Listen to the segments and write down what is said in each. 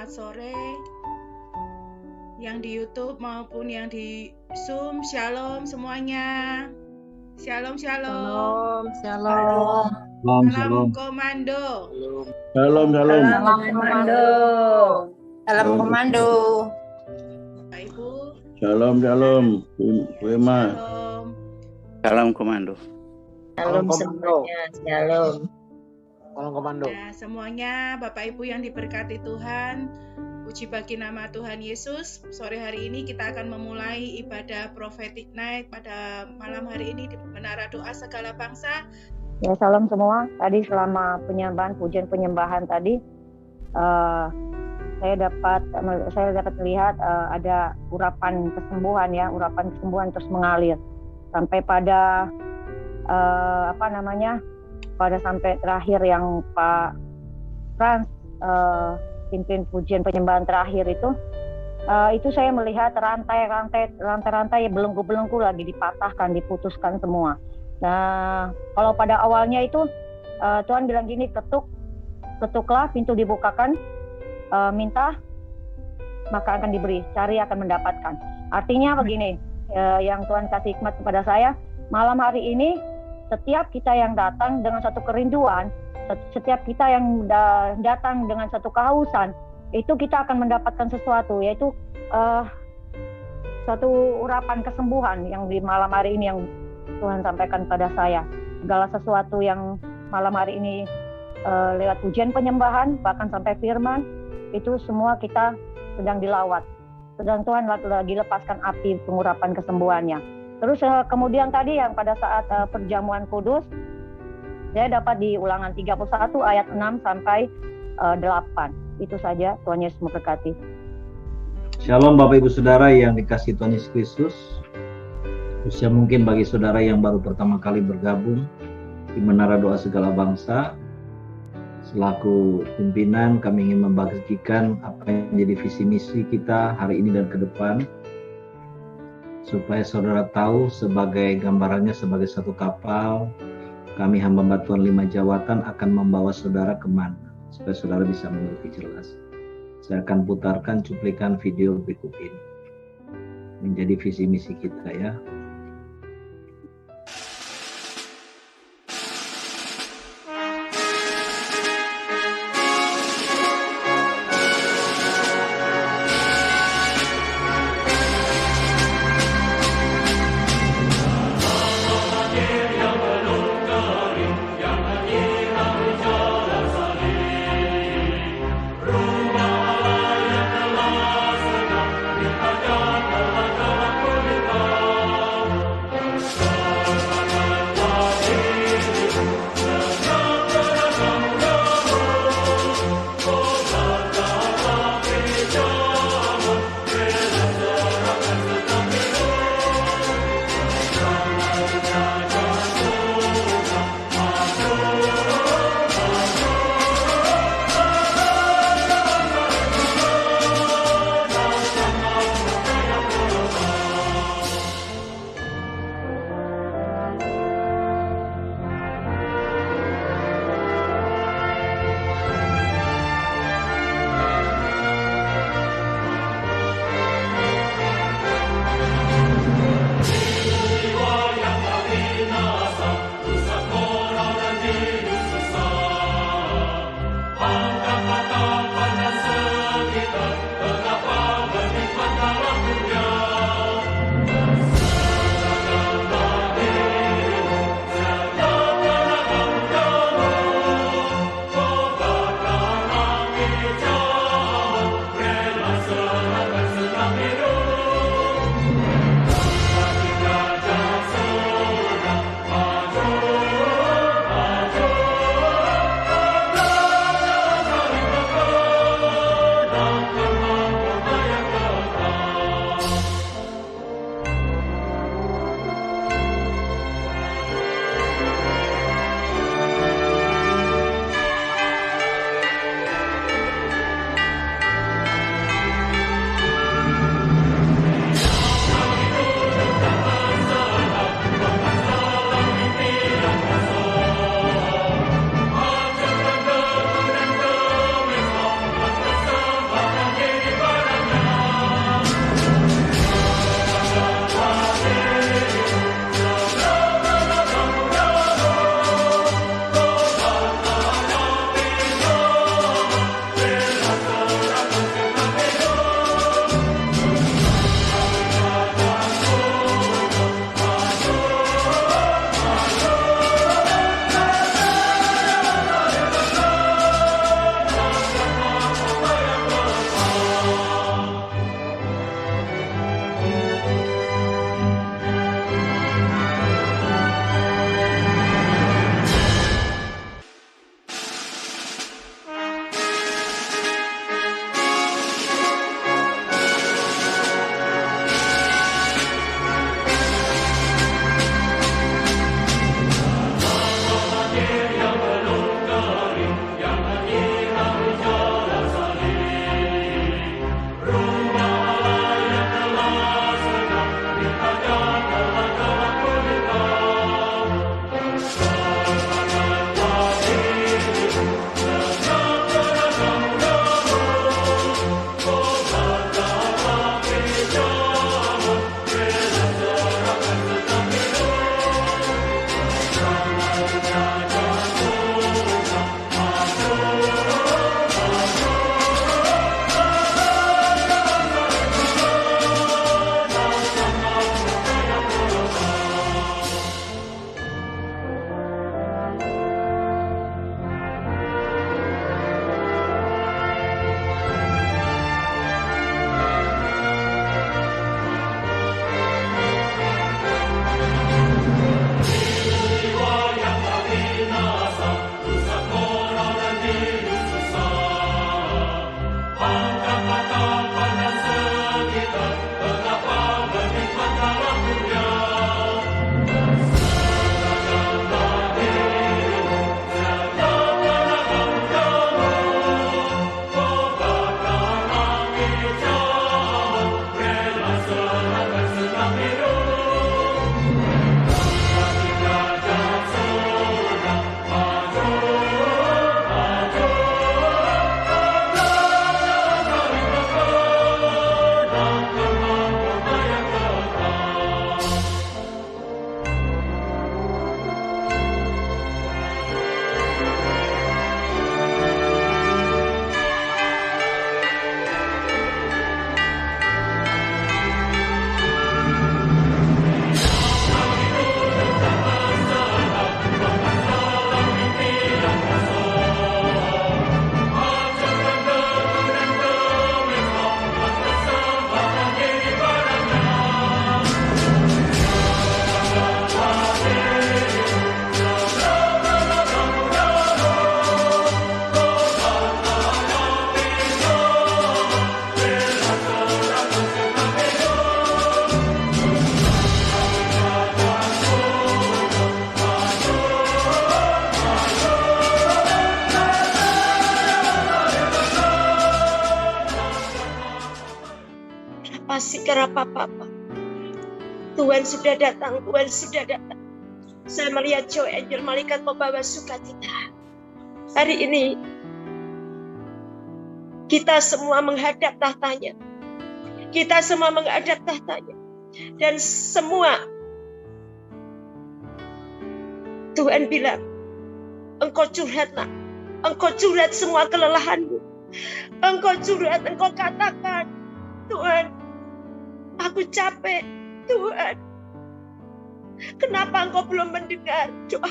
selamat sore. Yang di YouTube maupun yang di Zoom, shalom semuanya. Shalom, shalom. Shalom. Salam komando. Shalom. Salam komando. Salam komando. Bapak Ibu. Shalom. Wema. Shalom. Salam komando. Shalom semuanya. Shalom. Salam komando. Nah, semuanya Bapak Ibu yang diberkati Tuhan, puji bagi nama Tuhan Yesus. Sore hari ini kita akan memulai ibadah prophetic night pada malam hari ini di Menara Doa Segala Bangsa. Ya, salam semua. Tadi selama penyembahan, pujian penyembahan tadi, saya dapat melihat ada urapan kesembuhan terus mengalir sampai pada pada sampai terakhir yang Pak Frans pimpin pujian penyembahan terakhir itu saya melihat rantai-rantai belenggu-belenggu lagi dipatahkan, diputuskan semua. Nah, kalau pada awalnya itu Tuhan bilang gini, ketuklah, pintu dibukakan, minta maka akan diberi, cari akan mendapatkan. Artinya begini, yang Tuhan kasih hikmat kepada saya malam hari ini, setiap kita yang datang dengan satu kerinduan, setiap kita yang datang dengan satu kehausan, itu kita akan mendapatkan sesuatu, yaitu satu urapan kesembuhan yang di malam hari ini yang Tuhan sampaikan pada saya. Segala sesuatu yang malam hari ini lewat pujian penyembahan, bahkan sampai firman, itu semua kita sedang dilawat. Sedang Tuhan lagi lepaskan api pengurapan kesembuhannya. Terus kemudian tadi yang pada saat perjamuan kudus, saya dapat di Ulangan 31 ayat 6 sampai 8. Itu saja, Tuhan Yesus memberkati. Shalom Bapak Ibu Saudara yang dikasihi Tuhan Yesus Kristus. Khususnya mungkin bagi saudara yang baru pertama kali bergabung di Menara Doa Segala Bangsa. Selaku pimpinan, kami ingin membagikan apa yang menjadi visi misi kita hari ini dan ke depan, supaya saudara tahu sebagai gambarannya sebagai satu kapal, kami hamba Tuhan 5 jawatan akan membawa saudara kemana, supaya saudara bisa mengerti jelas. Saya akan putarkan cuplikan video berikut ini. Menjadi visi misi kita ya. Papa. Tuhan sudah datang, Tuhan sudah datang. Saya melihat Joy Angel, malaikat pembawa sukacita. Hari ini kita semua menghadap tahtanya. Kita semua menghadap tahtanya. Dan semua Tuhan bilang, engkau curhat nak. Engkau curhat semua kelelahanmu. Engkau curhat, engkau katakan, Tuhan, aku capek. Tuhan, kenapa engkau belum mendengar doa?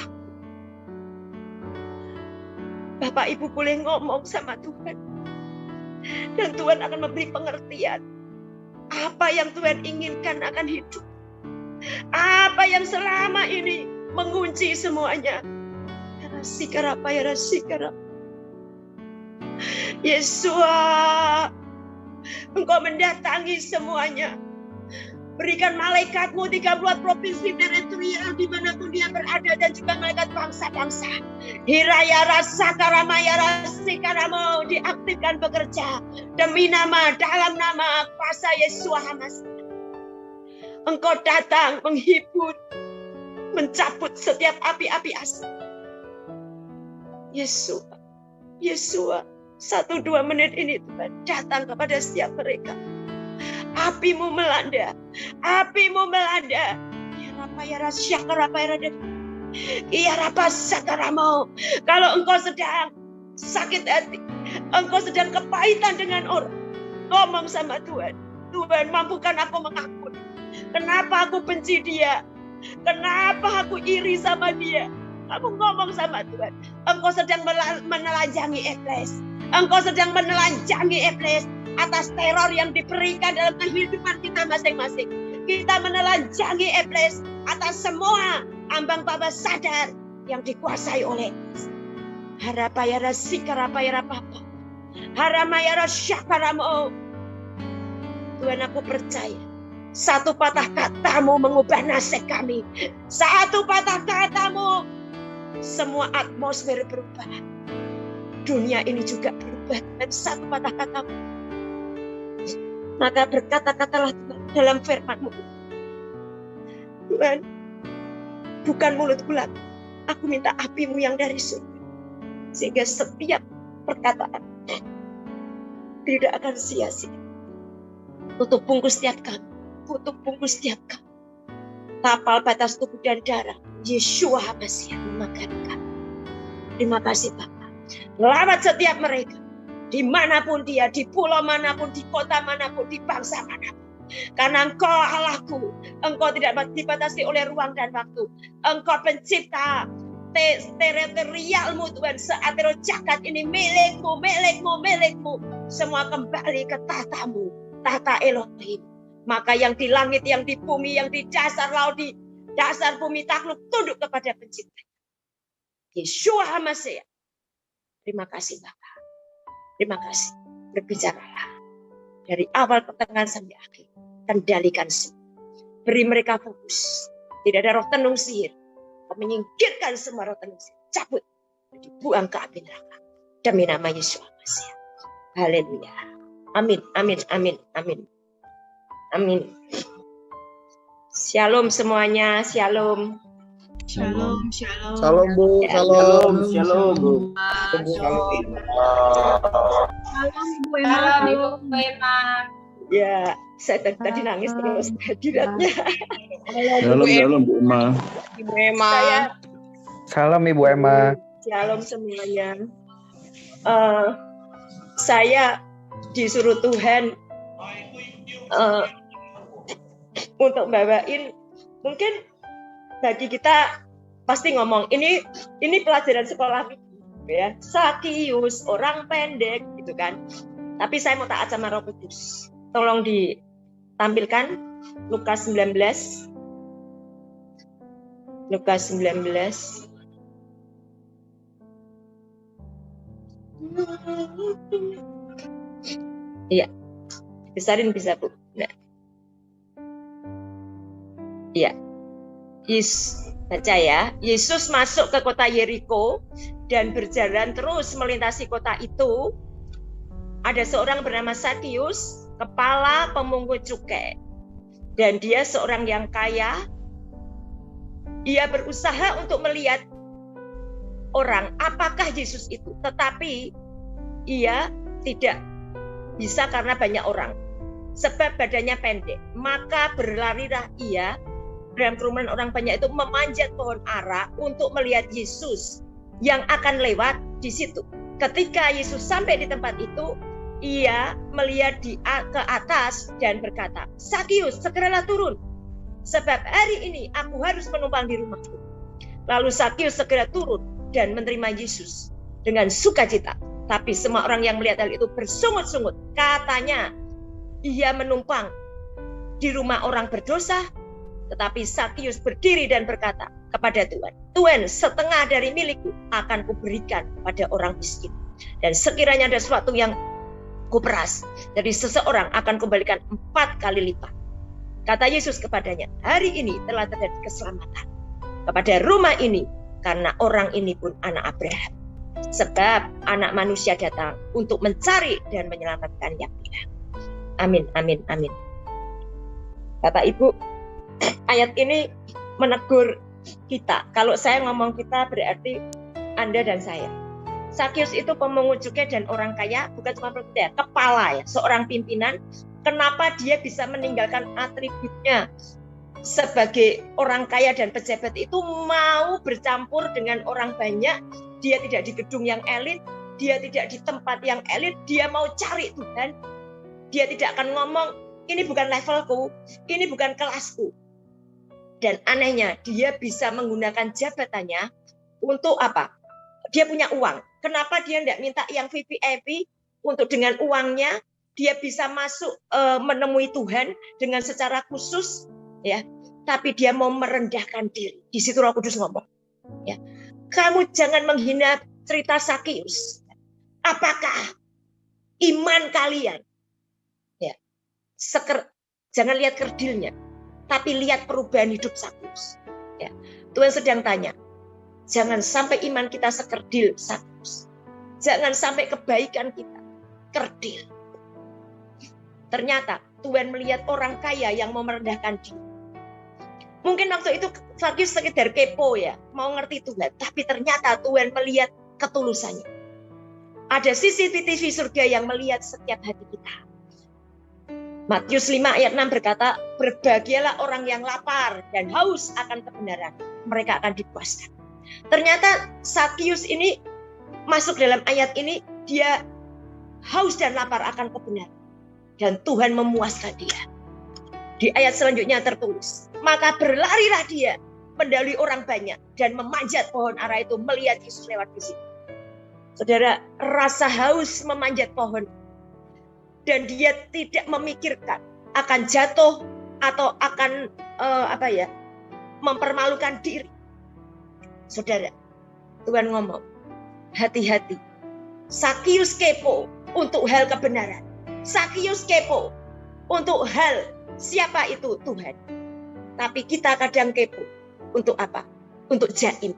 Bapak Ibu boleh ngomong sama Tuhan. Dan Tuhan akan memberi pengertian. Apa yang Tuhan inginkan akan hidup. Apa yang selama ini mengunci semuanya. Yesua, engkau mendatangi semuanya. Berikan malaikatmu 34 provinsi teritorial dimanapun dia berada, dan juga malaikat bangsa-bangsa. Hiraya rasa karamaya rasi karamo diaktifkan bekerja demi nama, dalam nama kuasa Yesus Hamasi. Engkau datang menghibur, mencabut setiap api-api asap. Yesus, 1-2 menit ini Tuhan datang kepada setiap mereka. Apimu melanda, apimu melanda. Kalau engkau sedang sakit hati, engkau sedang kepahitan dengan orang, ngomong sama Tuhan. Tuhan, mampukan aku mengampuni. Kenapa aku benci dia? Kenapa aku iri sama dia? Kamu ngomong sama Tuhan. Engkau sedang menelanjangi iblis. Engkau sedang menelanjangi iblis atas teror yang diberikan dalam kehidupan kita masing-masing. Kita menelanjangi iblis atas semua ambang bawah sadar yang dikuasai oleh iblis. Harapayara sikarapayara papa. Haramayara syakaramo. Tuhan, aku percaya satu patah katamu mengubah nasib kami. Satu patah katamu, semua atmosfer berubah. Dunia ini juga berubah dengan satu patah katamu. Maka berkata-katalah Tuhan dalam firman-Mu. Tuhan, bukan mulut bulat. Aku minta api-Mu yang dari surga. Sehingga setiap perkataan tidak akan sia-sia. Tutup bungkus setiap kami. Tutup bungkus setiap kami. Tapal batas tubuh dan darah Yeshua HaMashiach memakan kami. Terima kasih Bapak. Lawat setiap mereka. Dimanapun dia, di pulau manapun, di kota manapun, di bangsa manapun. Karena Engkau Allahku, Engkau tidak dibatasi oleh ruang dan waktu. Engkau pencipta teritorialmu Tuhan. Seantero jagat ini milikmu, milikmu, milikmu. Semua kembali ke tahtamu, tahta Elohim. Maka yang di langit, yang di bumi, yang di dasar laut, di dasar bumi takluk, tunduk kepada pencipta. Yeshua HaMashiach. Terima kasih Bapak. Terima kasih. Berbicaralah. Dari awal pertengahan sampai akhir. Kendalikan semua. Beri mereka fokus. Tidak ada roh tenung sihir. Menyingkirkan semua roh tenung sihir. Cabut. Dibuang ke api neraka. Demi nama Yesus Masih. Haleluya. Amin. Amin. Amin. Amin. Amin. Shalom semuanya. Shalom. Shalom, shalom. Shalom Bu, Shalom, shalom, Bu. Shalom Ibu Emma. Ya, saya tadi nangis terus hadiratnya. Shalom, Bu Emma. Ibu Emma. Salam Ibu Emma. Shalom semuanya. Saya disuruh Tuhan untuk bawain, mungkin bagi kita pasti ngomong ini pelajaran sekolah ya, Sakius, orang pendek gitu kan. Tapi saya mau taat sama Roh Kudus. Tolong ditampilkan Lukas 19. Lukas 19. Iya. Besarin bisa, Bu. Nah. Iya. Baca ya. Yesus masuk ke kota Yeriko dan berjalan terus melintasi kota itu. Ada seorang bernama Sakius. kepala pemungut cukai. Dan dia seorang yang kaya. Ia berusaha untuk melihat orang, apakah Yesus itu. Tetapi ia tidak bisa karena banyak orang. Sebab badannya pendek. Maka berlarilah ia dalam kerumunan orang banyak itu memanjat pohon ara untuk melihat Yesus yang akan lewat di situ. Ketika Yesus sampai di tempat itu, ia melihat ke atas dan berkata, "Sakius, segeralah turun, sebab hari ini aku harus menumpang di rumahku." Lalu Sakius segera turun dan menerima Yesus dengan sukacita. Tapi semua orang yang melihat hal itu bersungut-sungut. Katanya, ia menumpang di rumah orang berdosa. Tetapi Sakius berdiri dan berkata kepada Tuhan, "Tuhan, setengah dari milikku akan kuberikan pada orang miskin. Dan sekiranya ada sesuatu yang kuperas dari seseorang akan kembalikan 4 kali lipat." Kata Yesus kepadanya, "Hari ini telah terjadi keselamatan kepada rumah ini, karena orang ini pun anak Abraham. Sebab anak manusia datang untuk mencari dan menyelamatkan yang hilang." Amin, amin, amin. Bapak Ibu, ayat ini menegur kita. Kalau saya ngomong kita berarti Anda dan saya. Sakius itu pemungut cukai dan orang kaya, bukan cuma pemuda, kepala ya, seorang pimpinan. Kenapa dia bisa meninggalkan atributnya sebagai orang kaya dan pejabat itu, mau bercampur dengan orang banyak? Dia tidak di gedung yang elit, dia tidak di tempat yang elit, dia mau cari Tuhan. Dia tidak akan ngomong, "Ini bukan levelku, ini bukan kelasku." Dan anehnya, dia bisa menggunakan jabatannya untuk apa? Dia punya uang. Kenapa dia tidak minta yang VVIP? Untuk dengan uangnya, dia bisa masuk menemui Tuhan dengan secara khusus, ya. Tapi dia mau merendahkan diri. Di situ Roh Kudus ngomong, ya, "Kamu jangan menghina cerita Sakius. Apakah iman kalian?" Ya, jangan lihat kerdilnya, tapi lihat perubahan hidup Sakius. Ya, Tuhan sedang tanya, jangan sampai iman kita sekerdil Sakius. Jangan sampai kebaikan kita kerdil. Ternyata Tuhan melihat orang kaya yang mau merendahkan diri. Mungkin waktu itu Sakius sekedar kepo ya, mau ngerti Tuhan. Tapi ternyata Tuhan melihat ketulusannya. Ada CCTV surga yang melihat setiap hati kita. Matius 5 ayat 6 berkata, "Berbahagialah orang yang lapar dan haus akan kebenaran. Mereka akan dipuaskan." Ternyata Sakius ini masuk dalam ayat ini, dia haus dan lapar akan kebenaran. Dan Tuhan memuaskan dia. Di ayat selanjutnya tertulis, "Maka berlarilah dia mendahului orang banyak dan memanjat pohon ara itu melihat Yesus lewat di situ." Saudara, rasa haus memanjat pohon. Dan dia tidak memikirkan akan jatuh atau akan mempermalukan diri. Saudara, Tuhan ngomong, hati-hati. Sakius kepo untuk hal kebenaran. Sakius kepo untuk hal siapa itu Tuhan. Tapi kita kadang kepo untuk apa? Untuk jaim.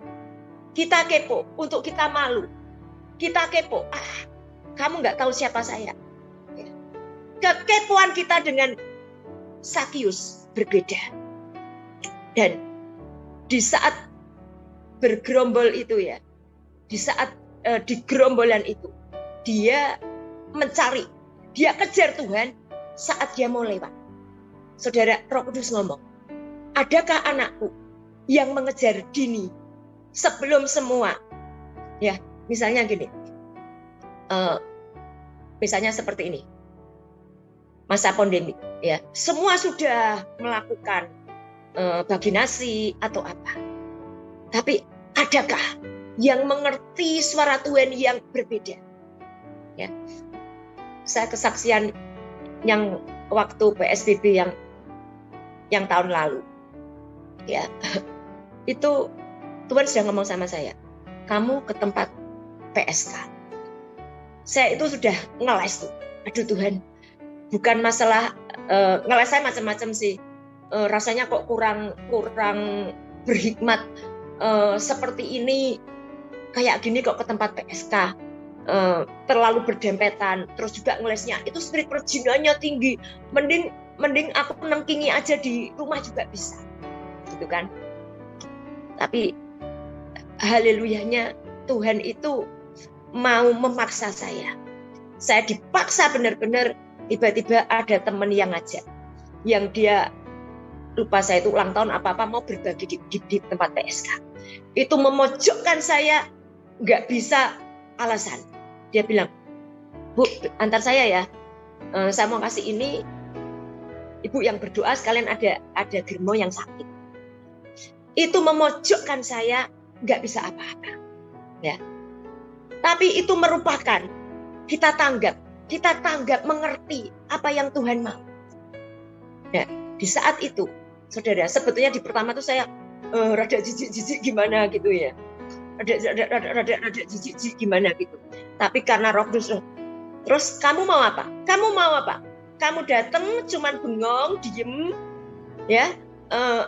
Kita kepo untuk kita malu. Kita kepo, kamu nggak tahu siapa saya. Kekepoan kita dengan Sakius berbeda. Dan di saat bergerombol itu ya, di saat di gerombolan itu, dia mencari, dia kejar Tuhan saat dia mau lewat. Saudara, Roh Kudus ngomong, adakah anakku yang mengejar dini sebelum semua? Ya, misalnya gini, misalnya seperti ini. Masa pandemi, ya, semua sudah melakukan vaksinasi atau apa. Tapi adakah yang mengerti suara Tuhan yang berbeda? Ya, saya kesaksian yang waktu PSBB yang tahun lalu, ya, itu Tuhan sudah ngomong sama saya, kamu ke tempat PSK. Saya itu sudah ngeles tuh, aduh Tuhan. Bukan masalah ngeles saya macam-macam sih. Rasanya kok kurang berhikmat seperti ini, kayak gini kok ke tempat PSK. terlalu berdempetan, terus juga ngelesnya itu spirit perjinannya tinggi, mending aku nengkingi aja di rumah juga bisa, gitu kan. Tapi haleluyanya Tuhan itu mau memaksa saya dipaksa benar-benar. Tiba-tiba ada teman yang ngajak, yang dia lupa saya itu ulang tahun apa-apa mau berbagi di tempat PSK. Itu memojokkan saya, nggak bisa alasan. Dia bilang, Bu, antar saya ya, saya mau kasih ini, Ibu yang berdoa sekalian ada Germo yang sakit. Itu memojokkan saya, nggak bisa apa-apa. Ya. Tapi itu merupakan kita tanggap, mengerti apa yang Tuhan mau. Nah, di saat itu, saudara, sebetulnya di pertama tuh saya rada jijik gimana gitu ya. Rada jijik gimana gitu. Tapi karena Roh Kudus, terus kamu mau apa? Kamu datang cuman bengong, diem, ya.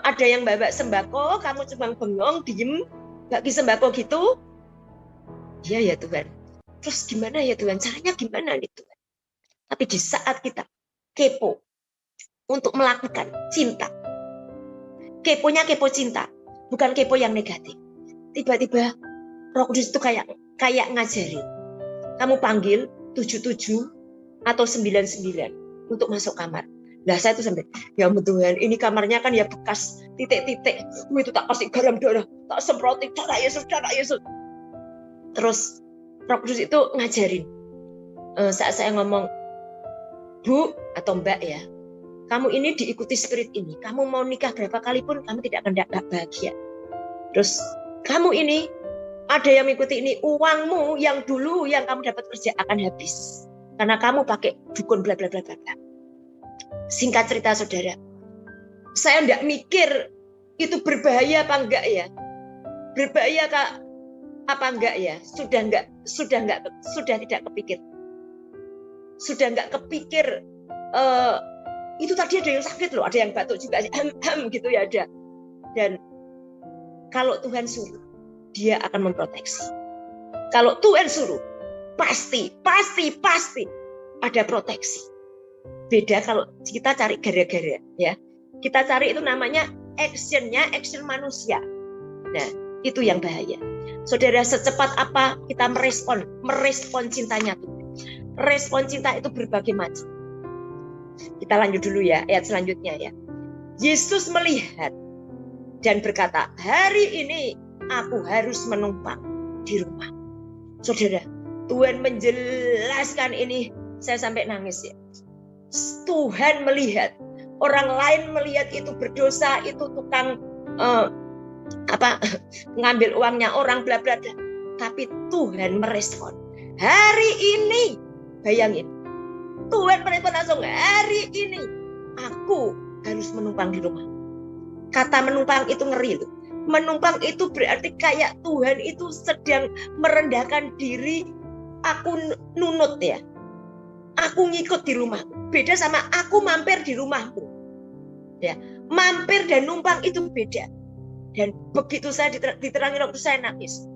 Ada yang bawa sembako, kamu cuma bengong, diem, bagi sembako gitu. Iya ya Tuhan. Terus gimana ya Tuhan? Caranya gimana nih Tuhan? Tapi di saat kita kepo untuk melakukan cinta, keponya kepo cinta, bukan kepo yang negatif. Tiba-tiba Roh Kudus itu kayak ngajarin. Kamu panggil 77 atau 99 untuk masuk kamar. Nah saya tuh sampai, ya Tuhan, ini kamarnya kan ya bekas titik-titik. Itu tak kasih garam darah, tak semprotin darah Yesus. Terus Roh Kudus itu ngajarin. Saat saya ngomong, Bu atau Mbak ya, kamu ini diikuti spirit ini. Kamu mau nikah berapa kali pun kamu tidak akan bahagia. Terus kamu ini ada yang mengikuti ini, uangmu yang dulu yang kamu dapat kerja akan habis karena kamu pakai dukun bla bla bla bla. Singkat cerita saudara, saya enggak mikir itu berbahaya apa enggak ya, berbahaya apa enggak ya, sudah tidak kepikir itu tadi ada yang sakit loh, ada yang batuk juga gitu ya ada. Dan kalau Tuhan suruh, Dia akan memproteksi. Kalau Tuhan suruh, pasti ada proteksi. Beda kalau kita cari gara-gara ya. Kita cari itu namanya action manusia. Nah, itu yang bahaya. Saudara, secepat apa kita merespon cintanya Tuhan. Respon cinta itu berbagai macam. Kita lanjut dulu ya, ayat selanjutnya ya. Yesus melihat dan berkata, hari ini aku harus menumpang di rumah. Saudara, Tuhan menjelaskan ini, saya sampai nangis ya. Tuhan melihat, orang lain melihat itu berdosa, itu tukang ngambil uangnya orang bla bla bla. Tapi Tuhan merespon. Hari ini, bayangin, Tuhan merespon langsung, hari ini aku harus menumpang di rumah. Kata menumpang itu ngeri loh. Menumpang itu berarti kayak Tuhan itu sedang merendahkan diri, aku nunut ya. Aku ngikut di rumahmu. Beda sama aku mampir di rumahmu. Ya, mampir dan numpang itu beda. Dan begitu saya diterangi waktu saya nangis.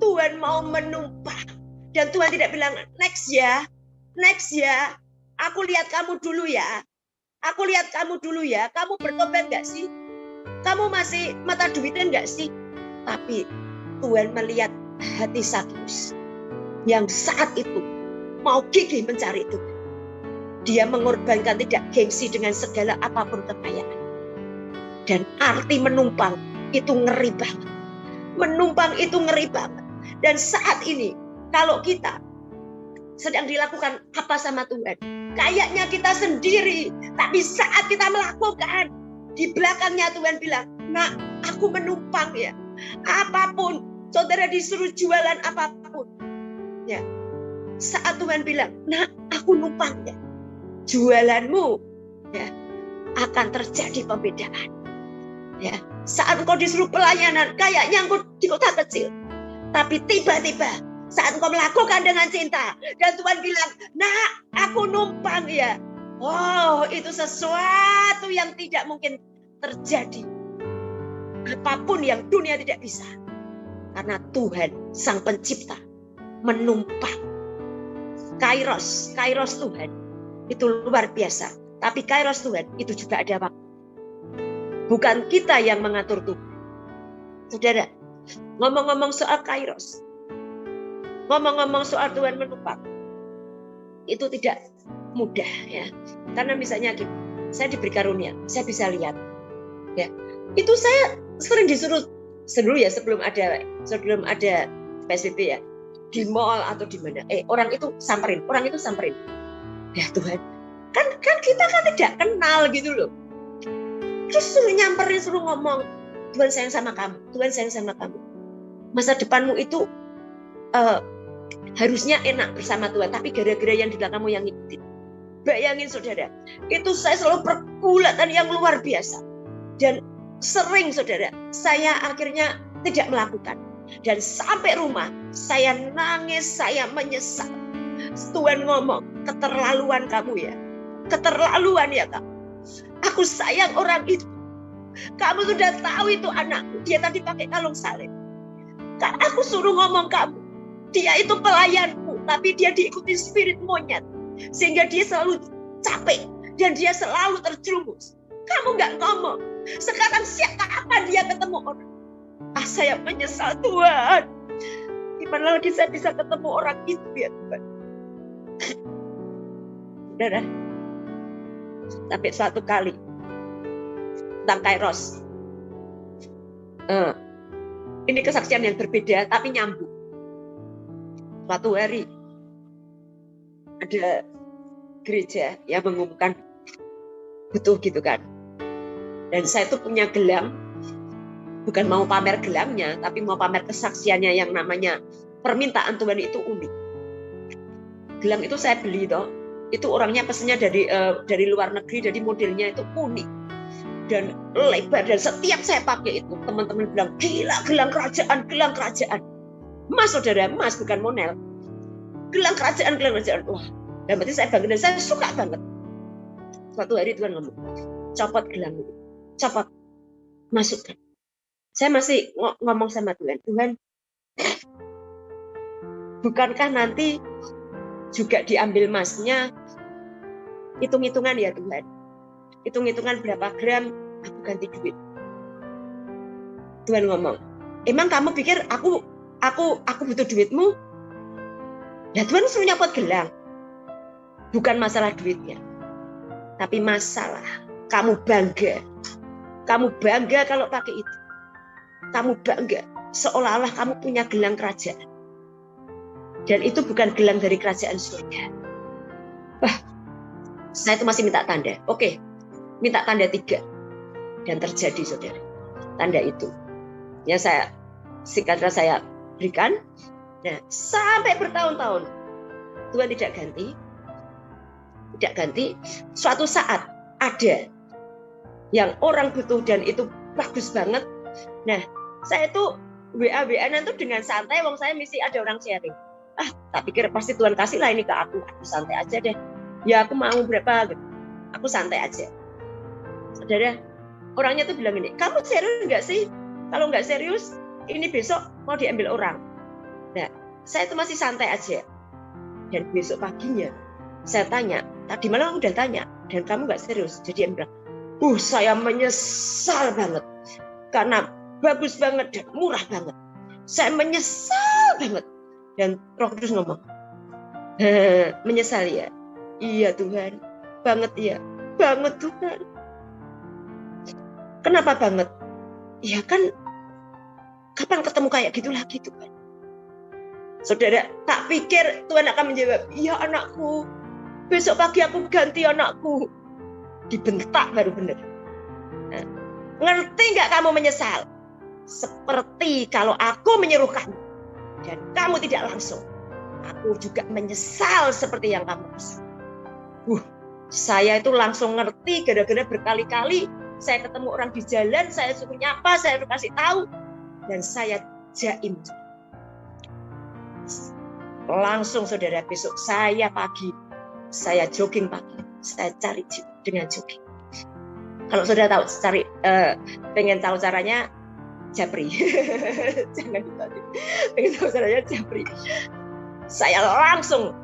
Tuhan mau menumpang. Dan Tuhan tidak bilang, next ya. Aku lihat kamu dulu ya. Kamu bertobat gak sih? Kamu masih mata duitan gak sih? Tapi Tuhan melihat hati Sakius yang saat itu mau gigih mencari Tuhan. Dia mengorbankan, tidak gengsi dengan segala apapun kekayaan. Dan arti menumpang itu ngeri banget. Dan saat ini kalau kita sedang dilakukan apa sama Tuhan, kayaknya kita sendiri. Tapi saat kita melakukan, di belakangnya Tuhan bilang, nak, aku menumpang ya. Apapun, saudara disuruh jualan apapun. Ya. Saat Tuhan bilang, nak, aku numpang ya. Jualanmu ya, akan terjadi pembedaan. Ya. Saat engkau disuruh pelayanan, kayaknya engkau di kota kecil. Tapi tiba-tiba, saat engkau melakukan dengan cinta, dan Tuhan bilang, nak, aku numpang ya. Oh, itu sesuatu yang tidak mungkin terjadi. Apapun yang dunia tidak bisa. Karena Tuhan, Sang Pencipta, menumpang Kairos Tuhan itu luar biasa. Tapi Kairos Tuhan itu juga ada waktu. Bukan kita yang mengatur Tuhan. Saudara, ngomong-ngomong soal Kairos, ngomong-ngomong soal Tuhan menumpang, itu tidak mudah ya. Karena misalnya saya diberi karunia, saya bisa lihat. Ya, itu saya sering disuruh dulu ya sebelum ada PSBB ya, di mall atau di mana, orang itu samperin. Ya Tuhan, kan kita kan tidak kenal gitu loh. Terus suruh nyamperin, suruh ngomong, Tuhan sayang sama kamu, Tuhan sayang sama kamu. Masa depanmu itu harusnya enak bersama Tuhan, tapi gara-gara yang di belakangmu yang ngikutin. Bayangin saudara, itu saya selalu pergulatan yang luar biasa. Dan sering saudara, saya akhirnya tidak melakukan. Dan sampai rumah, saya nangis, saya menyesal. Tuhan ngomong, keterlaluan kamu ya. Keterlaluan ya kamu. Aku sayang orang itu. Kamu sudah tahu itu anakku. Dia tadi pakai kalung salib. Aku suruh ngomong kamu. Dia itu pelayanku. Tapi dia diikuti spirit monyet. Sehingga dia selalu capek. Dan dia selalu terjerumus. Kamu gak ngomong. Sekarang siapa dia ketemu orang? Saya menyesal Tuhan. Gimana lagi saya bisa ketemu orang itu ya Tuhan. Saudara, sampai suatu kali tentang Kairos. Ini kesaksian yang berbeda tapi nyambung. Suatu hari ada gereja yang mengumumkan butuh gitu kan. Dan saya tuh punya gelang, bukan mau pamer gelangnya, tapi mau pamer kesaksiannya yang namanya permintaan Tuhan itu unik. Gelang itu saya beli toh, itu orangnya pesennya dari luar negeri, jadi modelnya itu unik dan lebar, dan setiap saya pakai itu teman-teman bilang gila, gelang kerajaan. Mas saudara, mas bukan monel, gelang kerajaan. Wah, dan berarti saya bangga dan saya suka banget. Suatu hari Tuhan ngomong, copot gelang itu, copot, masukkan. Saya masih ngomong sama Tuhan, bukankah nanti juga diambil emasnya? Hitung-hitungan ya Tuhan, hitung-hitungan berapa gram, aku ganti duit. Tuhan ngomong, emang kamu pikir aku butuh duitmu? Ya Tuhan suruh nyopot gelang. Bukan masalah duitnya, tapi masalah kamu bangga. Kamu bangga kalau pakai itu. Kamu bangga seolah-olah kamu punya gelang kerajaan. Dan itu bukan gelang dari kerajaan surga. Wah, saya itu masih minta tanda. Oke, minta tanda 3. Dan terjadi saudara, tanda itu. Ya saya, singkatnya saya berikan. Nah, sampai bertahun-tahun Tuhan tidak ganti. Suatu saat ada yang orang butuh dan itu bagus banget. Nah, saya itu WA-WA-an itu dengan santai, wong saya mesti ada orang sharing. Tak pikir pasti Tuhan kasih lah ini ke aku santai aja deh. Ya aku mau berapa gitu. Aku santai aja. Saudara, orangnya tuh bilang ini, kamu serius nggak sih? Kalau nggak serius, ini besok mau diambil orang. Nah, saya itu masih santai aja. Dan besok paginya, saya tanya, tadi malam aku udah tanya, dan kamu nggak serius. Jadi dia bilang, saya menyesal banget. Karena bagus banget dan murah banget. Saya menyesal banget. Dan Roh Kudus ngomong, menyesal ya? Iya Tuhan, banget ya, banget Tuhan. Kenapa banget? Ya kan, kapan ketemu kayak gitu lagi Tuhan? Saudara, tak pikir Tuhan akan menjawab, iya anakku, besok pagi aku ganti anakku. Dibentak baru benar. Nah, ngerti nggak kamu menyesal? Seperti kalau aku menyuruh kamu dan kamu tidak langsung, aku juga menyesal seperti yang kamu rasa. Saya itu langsung ngerti gara-gara berkali-kali saya ketemu orang di jalan, saya suruh nyapa, saya kasih tahu, dan saya jaim. Langsung saudara, besok saya pagi, saya jogging pagi, saya cari dengan jogging. Kalau saudara tahu pengen tahu caranya, japri. Jangan ditanya. Pengen tahu caranya japri. Saya langsung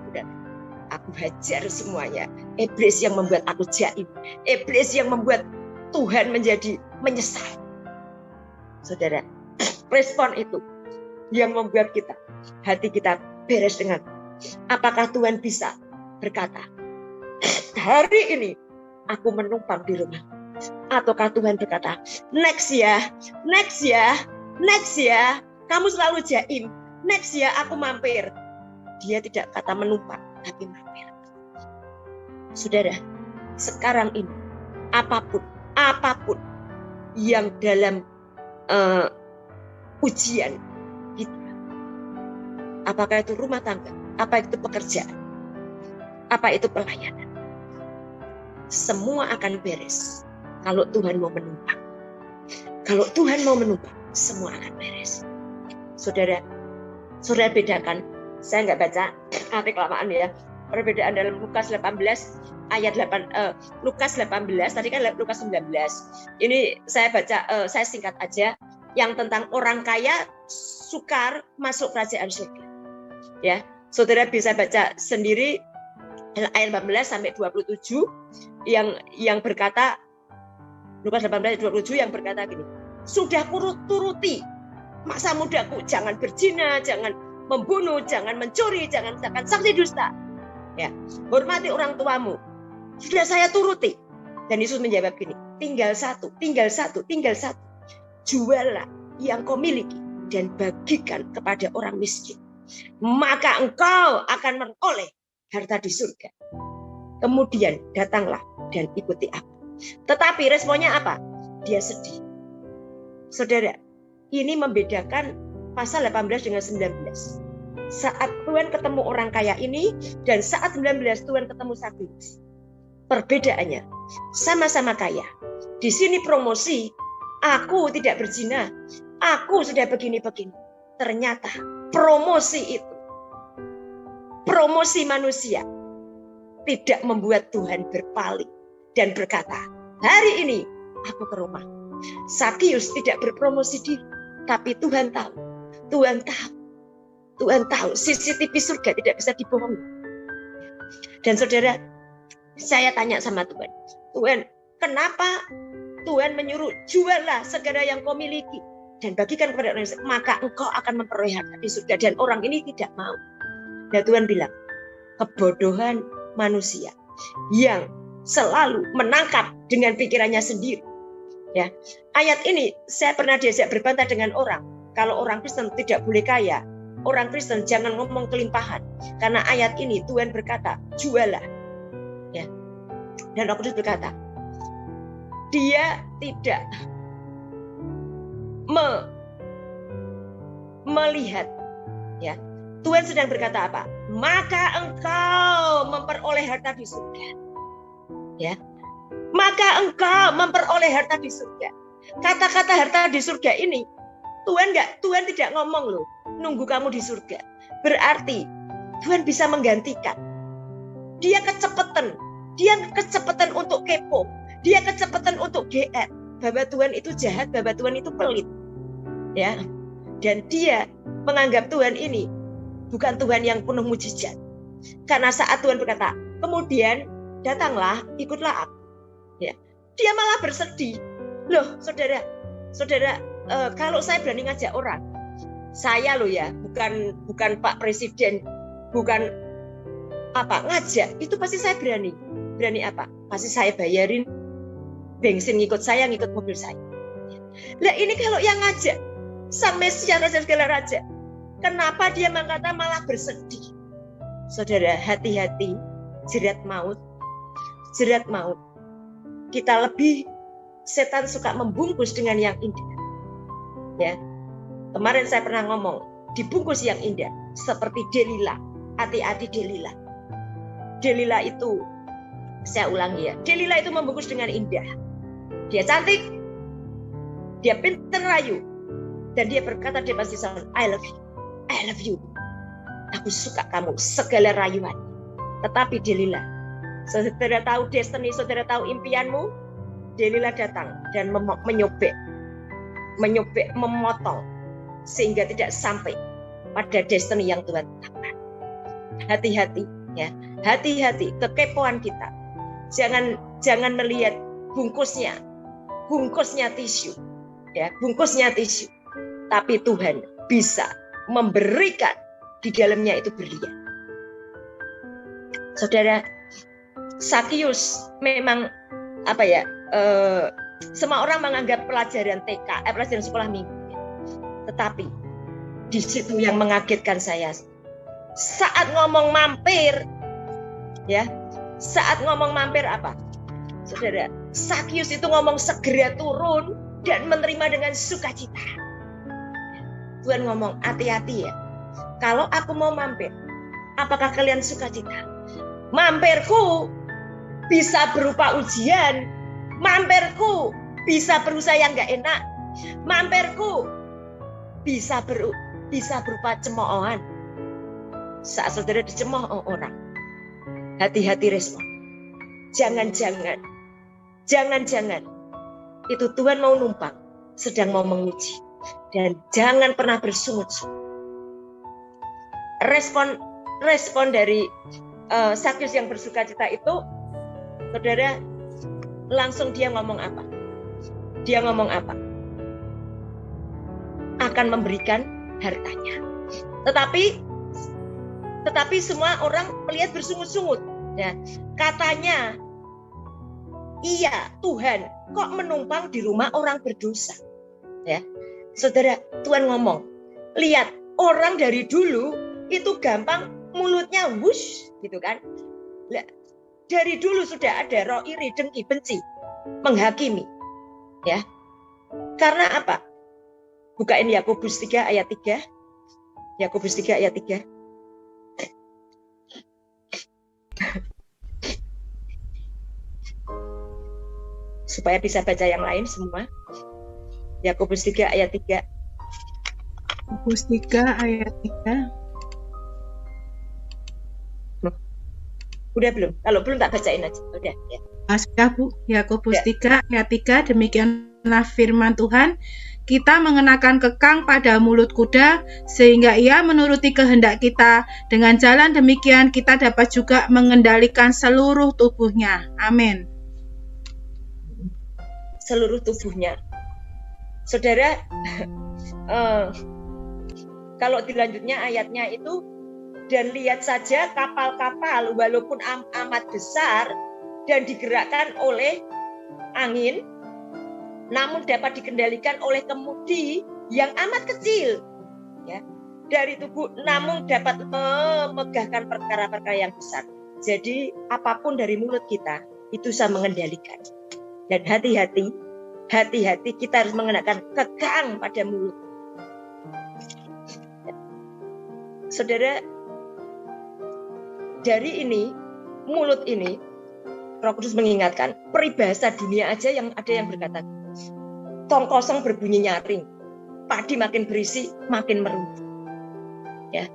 Aku hajar semuanya. Iblis yang membuat aku jaim. Iblis yang membuat Tuhan menjadi menyesal. Saudara, respon itu yang membuat hati kita beres dengan, apakah Tuhan bisa berkata, hari ini aku menumpang di rumah? Ataukah Tuhan berkata, next ya, kamu selalu jaim, next ya aku mampir. Dia tidak kata menumpang, tapi mampir. Saudara, sekarang ini apapun yang dalam ujian kita, apakah itu rumah tangga, apa itu pekerjaan, apa itu pelayanan, semua akan beres kalau Tuhan mau menumpang. Kalau Tuhan mau menumpang, semua akan beres. Saudara bedakan, saya nggak baca, nanti kelamaan ya. Perbedaan dalam Lukas 18 ayat 8, Lukas 18, tadi kan Lukas 19. Ini saya baca, saya singkat aja, yang tentang orang kaya sukar masuk kerajaan surga. Ya, saudara bisa baca sendiri ayat 18 sampai 27 yang berkata, Lukas 18 ayat 27 yang berkata gini, sudah turuti masa mudaku, jangan berzina, jangan membunuh, jangan mencuri, jangan saksi dusta. Ya, hormati orang tuamu. Sudah saya turuti. Dan Yesus menjawab gini, tinggal satu. Juallah yang kau miliki dan bagikan kepada orang miskin. Maka engkau akan menoleh harta di surga. Kemudian datanglah dan ikuti aku. Tetapi responnya apa? Dia sedih. Saudara, ini membedakan pasal 18 dengan 19. Saat Tuhan ketemu orang kaya ini dan saat 19 Tuhan ketemu Sakeus. Perbedaannya sama-sama kaya. Di sini promosi, aku tidak berzina, aku sudah begini-begini. Ternyata promosi itu, promosi manusia tidak membuat Tuhan berpaling dan berkata, hari ini aku ke rumah. Sakeus tidak berpromosi diri, tapi Tuhan tahu. Tuhan tahu CCTV surga tidak bisa dibohongi. Dan saudara, saya tanya sama Tuhan, Tuhan, kenapa Tuhan menyuruh juallah segala yang kau miliki dan bagikan kepada orang miskin, maka engkau akan memperoleh harta di surga. Dan orang ini tidak mau. Dan Tuhan bilang, kebodohan manusia yang selalu menangkap dengan pikirannya sendiri. Ya, ayat ini saya pernah diajak berbantah dengan orang. Kalau orang Kristen tidak boleh kaya, orang Kristen jangan ngomong kelimpahan, karena ayat ini Tuhan berkata jualah, ya. Dan Roh Kudus berkata dia tidak melihat, ya. Tuhan sedang berkata apa? Maka engkau memperoleh harta di surga, ya. Maka engkau memperoleh harta di surga. Kata-kata harta di surga ini Tuhan tidak ngomong loh, nunggu kamu di surga. Berarti Tuhan bisa menggantikan. Dia kecepatan untuk kepo. Dia kecepatan untuk GR. Bahwa Tuhan itu jahat, bahwa Tuhan itu pelit. Ya. Dan dia menganggap Tuhan ini bukan Tuhan yang penuh mujizat. Karena saat Tuhan berkata, kemudian datanglah, ikutlah aku. Ya. Dia malah bersedih. Loh, saudara, kalau saya berani ngajak orang, saya loh ya, bukan Pak Presiden, bukan apa, ngajak, itu pasti saya berani. Berani apa? Pasti saya bayarin bensin, ngikut mobil saya. Lah ini kalau yang ngajak, Sang Mesias, Raja segala Raja, kenapa dia mengatakan malah bersedih? Saudara, hati-hati, jerat maut. Kita lebih, setan suka membungkus dengan yang indah. Ya, kemarin saya pernah ngomong, dibungkus yang indah, seperti Delila. Hati-hati Delila. Delila itu, saya ulangi ya, Delila itu membungkus dengan indah. Dia cantik, dia pintar rayu, dan dia berkata dia pasti sama, I love you. Aku suka kamu, segala rayuan. Tetapi Delila, saudara tahu destiny, saudara tahu impianmu, Delila datang dan menyobek, memotong, sehingga tidak sampai pada destiny yang Tuhan tetapkan. Hati-hati, Ya, hati-hati kekepoan kita. Jangan melihat bungkusnya tisu, ya, bungkusnya tisu. Tapi Tuhan bisa memberikan di dalamnya itu berlian. Saudara, Sakius memang semua orang menganggap pelajaran TK, pelajaran sekolah minggu. Tetapi di situ yang mengagetkan saya, saat ngomong mampir, ya, saat ngomong mampir apa? Saudara, Sakius itu ngomong segera turun dan menerima dengan sukacita. Tuhan ngomong, hati-hati ya. Kalau aku mau mampir, apakah kalian sukacita? Mampirku bisa berupa ujian, mampirku bisa berusaha yang gak enak, mampirku bisa berupa cemoohan. Saat saudara dicemooh orang, hati-hati respon. Jangan-jangan itu Tuhan mau numpang, sedang mau menguji. Dan jangan pernah bersungut-sungut. Respon dari Sakius yang bersukacita itu, saudara, langsung dia ngomong apa? Dia ngomong apa? Akan memberikan hartanya. Tetapi semua orang melihat bersungut-sungut. Ya, katanya, iya Tuhan, kok menumpang di rumah orang berdosa? Ya, saudara, Tuhan ngomong, lihat orang dari dulu itu gampang mulutnya wush, gitu kan? Dari dulu sudah ada roh iri, dengki, benci, menghakimi, ya. Karena apa? Bukain Yakobus 3 ayat 3. Yakobus 3 ayat 3. Supaya bisa baca yang lain semua. Yakobus 3 ayat 3. Yakobus 3 ayat 3. Udah belum? Kalau belum tak bacain aja. Udah ya. Sudah Bu, Yakobus 3 ayat 3, demikianlah firman Tuhan. Kita mengenakan kekang pada mulut kuda, sehingga ia menuruti kehendak kita. Dengan jalan demikian kita dapat juga mengendalikan seluruh tubuhnya. Amin. Seluruh tubuhnya. Saudara, kalau dilanjutnya ayatnya itu, dan lihat saja kapal-kapal walaupun amat besar dan digerakkan oleh angin, namun dapat dikendalikan oleh kemudi yang amat kecil, ya, dari tubuh, namun dapat memegahkan perkara-perkara yang besar. Jadi apapun dari mulut kita itu bisa mengendalikan. Dan hati-hati kita harus mengenakan kekang pada mulut. Saudara, dari mulut ini, Roh Kudus mengingatkan, peribahasa dunia aja yang ada yang berkata, tong kosong berbunyi nyaring, padi makin berisi makin merunduk. Ya,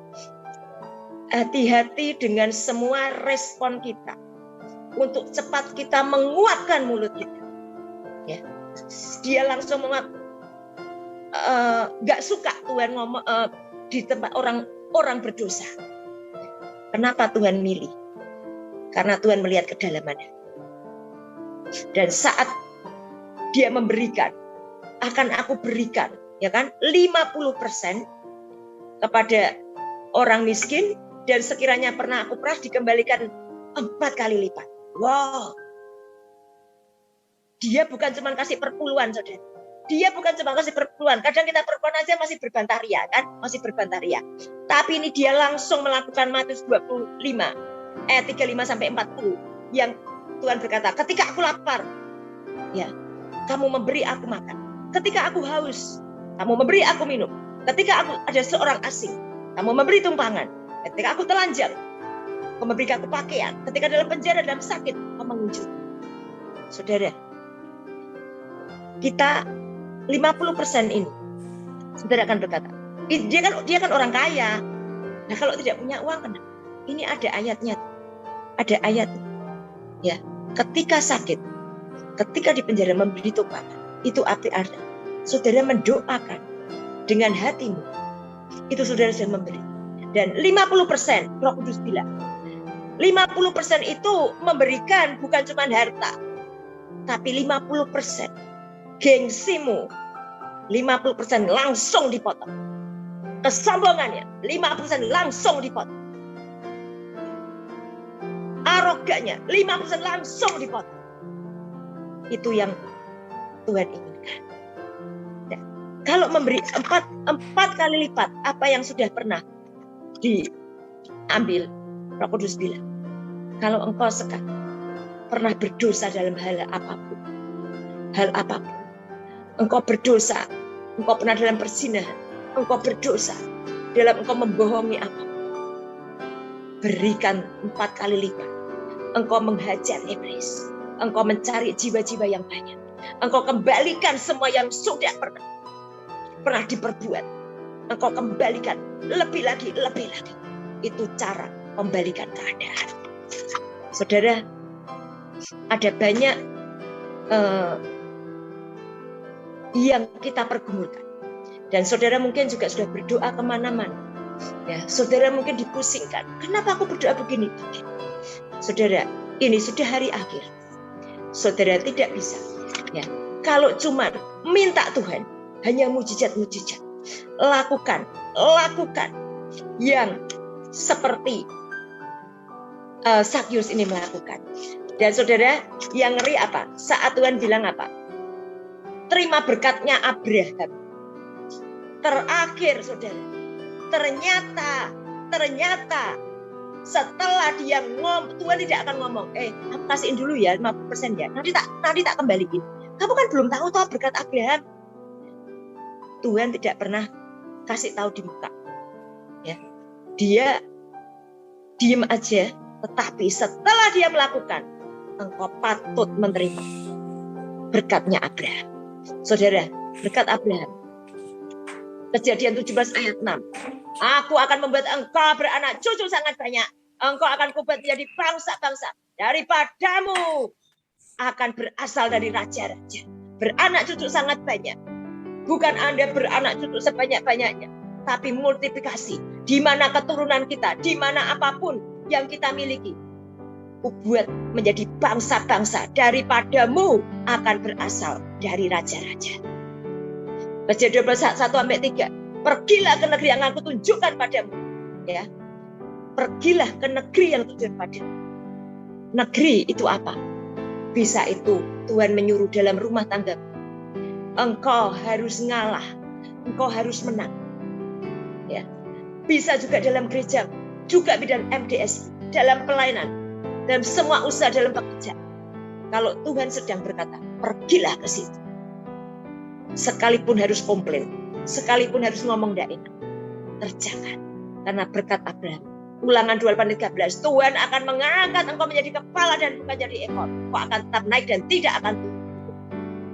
hati-hati dengan semua respon kita untuk cepat kita menguatkan mulut kita. Ya, dia langsung nggak suka Tuhan ngomong di tempat orang berdosa. Kenapa Tuhan milih? Karena Tuhan melihat kedalamannya. Dan saat dia memberikan, akan aku berikan, ya kan, 50% kepada orang miskin, dan sekiranya pernah aku peras dikembalikan 4 kali lipat. Wow. Dia bukan cuma kasih perpuluhan, saudara. Dia bukan cuma kasih perpuluhan. Kadang kita perpuluhan aja masih berbantaria, kan? Masih berbantaria. Tapi ini dia langsung melakukan Matius 25 ayat 35 sampai 40 yang Tuhan berkata, ketika aku lapar, ya, kamu memberi aku makan. Ketika aku haus, kamu memberi aku minum. Ketika aku ada seorang asing, kamu memberi tumpangan. Ketika aku telanjang, kamu memberi aku pakaian. Ketika dalam penjara, dalam sakit, kamu mengunjungi. Saudara, kita 50% ini, saudara akan berkata, dia kan orang kaya. Nah, kalau tidak punya uang, kenapa? Ini ada ayatnya. Ada ayat. Ya, ketika sakit, ketika di penjara memberi tumpangan, itu arti-arti saudara mendoakan dengan hatimu. Itu saudara sudah memberi. Dan 50%, Roh Kudus bilang, 50% itu memberikan bukan cuma harta, tapi 50% gengsimu, 50% langsung dipotong. Kesombongannya 50% langsung dipotong. Arogannya 50% langsung dipotong. Itu yang Tuhan inginkan. Nah, kalau memberi 4 kali lipat apa yang sudah pernah diambil, Roh Kudus bilang, kalau engkau sekarang pernah berdosa dalam hal apapun, engkau berdosa, engkau pernah dalam perzinahan, engkau berdosa dalam engkau membohongi apa, berikan 4 kali lipat. Engkau menghajar iblis, engkau mencari jiwa-jiwa yang banyak, engkau kembalikan semua yang sudah pernah diperbuat, engkau kembalikan lebih lagi. Itu cara kembalikan keadaan. Saudara, ada banyak yang kita pergumulkan. Dan saudara mungkin juga sudah berdoa kemana-mana. Ya, saudara mungkin dipusingkan. Kenapa aku berdoa begini? Saudara, ini sudah hari akhir. Saudara tidak bisa. Ya, kalau cuma minta Tuhan, hanya mujizat-mujizat. Lakukan yang seperti Sakyus ini melakukan. Dan saudara, yang ngeri apa? Saat Tuhan bilang apa? Terima berkatnya Abraham. Terakhir saudara, ternyata setelah dia Tuhan tidak akan ngomong, aku kasihin dulu ya 50% ya, nanti tak kembaliin. Kamu kan belum tahu toh berkat Abraham. Tuhan tidak pernah kasih tahu di muka. Ya, dia diem aja, tetapi setelah dia melakukan, engkau patut menerima berkatnya Abraham. Saudara, berkat Abraham. Kejadian 17 ayat 6. Aku akan membuat engkau beranak cucu sangat banyak. Engkau akan kubuat menjadi bangsa-bangsa. Daripadamu akan berasal dari raja-raja. Beranak cucu sangat banyak. Bukan Anda beranak cucu sebanyak-banyaknya, tapi multiplikasi. Di mana keturunan kita, di mana apapun yang kita miliki, buat menjadi bangsa-bangsa. Daripadamu akan berasal dari raja-raja. Kejadian 21-3. Pergilah ke negeri yang aku tunjukkan padamu. Ya, pergilah ke negeri yang tunjukkan padamu. Negeri itu apa? Bisa itu Tuhan menyuruh dalam rumah tangga. Engkau harus ngalah, engkau harus menang. Ya, bisa juga dalam gereja, juga bidang MDS, dalam pelayanan, dalam semua usaha dalam pekerjaan. Kalau Tuhan sedang berkata, pergilah ke situ. Sekalipun harus komplain, sekalipun harus ngomong tidak enak, kerjakan. Karena berkat Abraham. Ulangan 28-13, Tuhan akan mengangkat engkau menjadi kepala dan bukan jadi ekor. Engkau akan tetap naik dan tidak akan turun.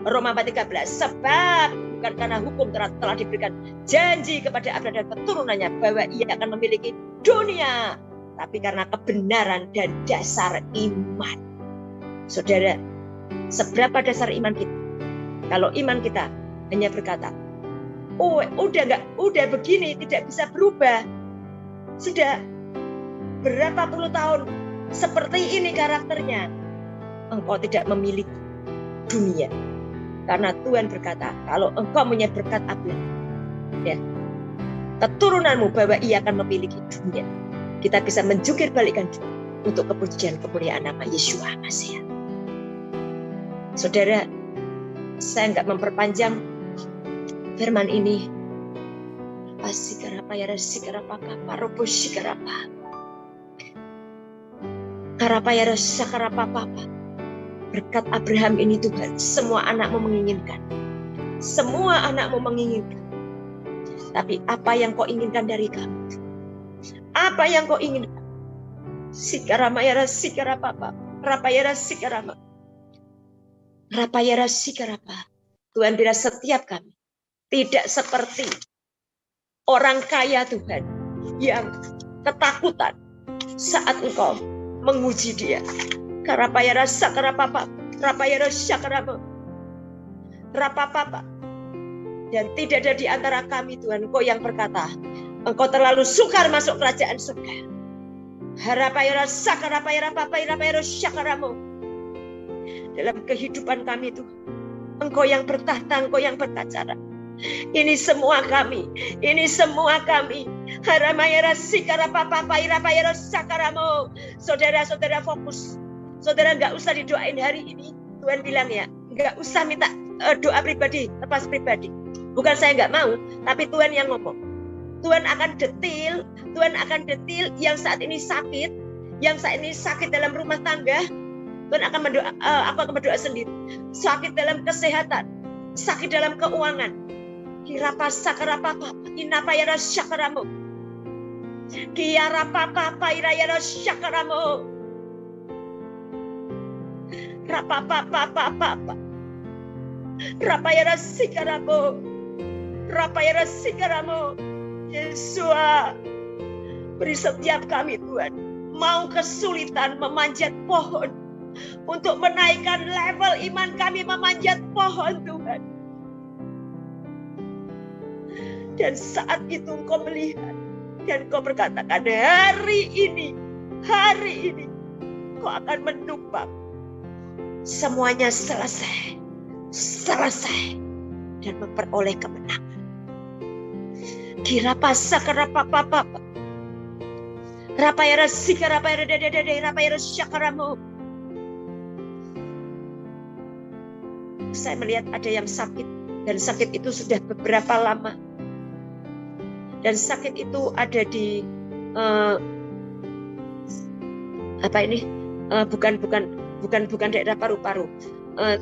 Roma 4:13, sebab bukan karena hukum telah diberikan janji kepada Abraham dan keturunannya bahwa ia akan memiliki dunia, tapi karena kebenaran dan dasar iman. Saudara, seberapa dasar iman kita? Kalau iman kita hanya berkata, udah begini, tidak bisa berubah. Sudah berapa puluh tahun seperti ini karakternya. Engkau tidak memiliki dunia. Karena Tuhan berkata, kalau engkau punya berkat Abraham, ya, keturunanmu bahwa ia akan memiliki dunia. Kita bisa menjungkir balikkan untuk kepujian kemuliaan nama Yesus Masih. Saudara, saya enggak memperpanjang firman ini. Berkat Abraham ini Tuhan, semua anakmu menginginkan. Semua anakmu menginginkan. Tapi apa yang kau inginkan dari kamu? Apa yang kau inginkan? Sikaramaya sikarapapa, rapayara sikarama. Rapayara sikarapa. Tuhan bila setiap kami tidak seperti orang kaya Tuhan yang ketakutan saat engkau menguji dia. Karapayara sakarapapa, rapayara sakarapa, rapapapa. Dan tidak ada di antara kami Tuhan, engkau yang berkata, engkau terlalu sukar masuk kerajaan surga. Harapayara sakarapayara papayara syakaramu. Dalam kehidupan kami Tuhan, Engkau yang bertahta, Engkau yang berkacara. Ini semua kami, ini semua kami. Haramayara sikarapapapayara sakaramu. Saudara-saudara fokus. Saudara nggak usah didoain hari ini. Tuhan bilang ya, nggak usah minta doa pribadi, lepas pribadi. Bukan saya nggak mau, tapi Tuhan yang ngomong. Tuhan akan detil yang saat ini sakit, dalam rumah tangga. Tuhan akan aku akan berdoa sendiri. Sakit dalam kesehatan, sakit dalam keuangan. Kirapa sakarapapa, inapayara syakaramu. Kiarapapa irayara syakaramu. Rapapapapapa. Rapayara sikaramu. Rapayara sikaramu. Yesua, beri setiap kami Tuhan mau kesulitan memanjat pohon, untuk menaikkan level iman kami memanjat pohon Tuhan. Dan saat itu Engkau melihat dan Engkau berkatakan, hari ini Engkau akan menumpang semuanya selesai dan memperoleh kemenangan. Kirapa sakarapapa, rapayara sikarapayara dedede, rapayara syakaramu. Saya melihat ada yang sakit, dan sakit itu sudah beberapa lama. Dan sakit itu ada di bukan daerah paru-paru.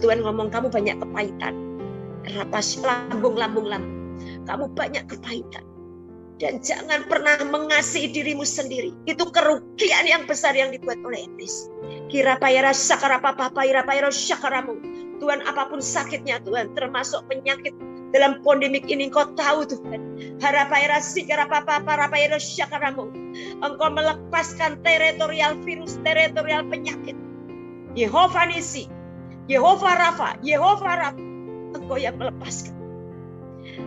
Tuhan ngomong kamu banyak kepahitan. Rapas lambung. Kamu banyak kepahitan. Dan jangan pernah mengasihi dirimu sendiri. Itu kerugian yang besar yang dibuat oleh iblis. Kirapayara sakarapapapayara syakaramu. Tuhan, apapun sakitnya Tuhan, termasuk penyakit dalam pandemik ini, Engkau tahu Tuhan. Harapayara sikarapapapayara syakaramu. Engkau melepaskan teritorial virus, teritorial penyakit. Yehova Nisi, Yehova Rafa, Engkau yang melepaskan.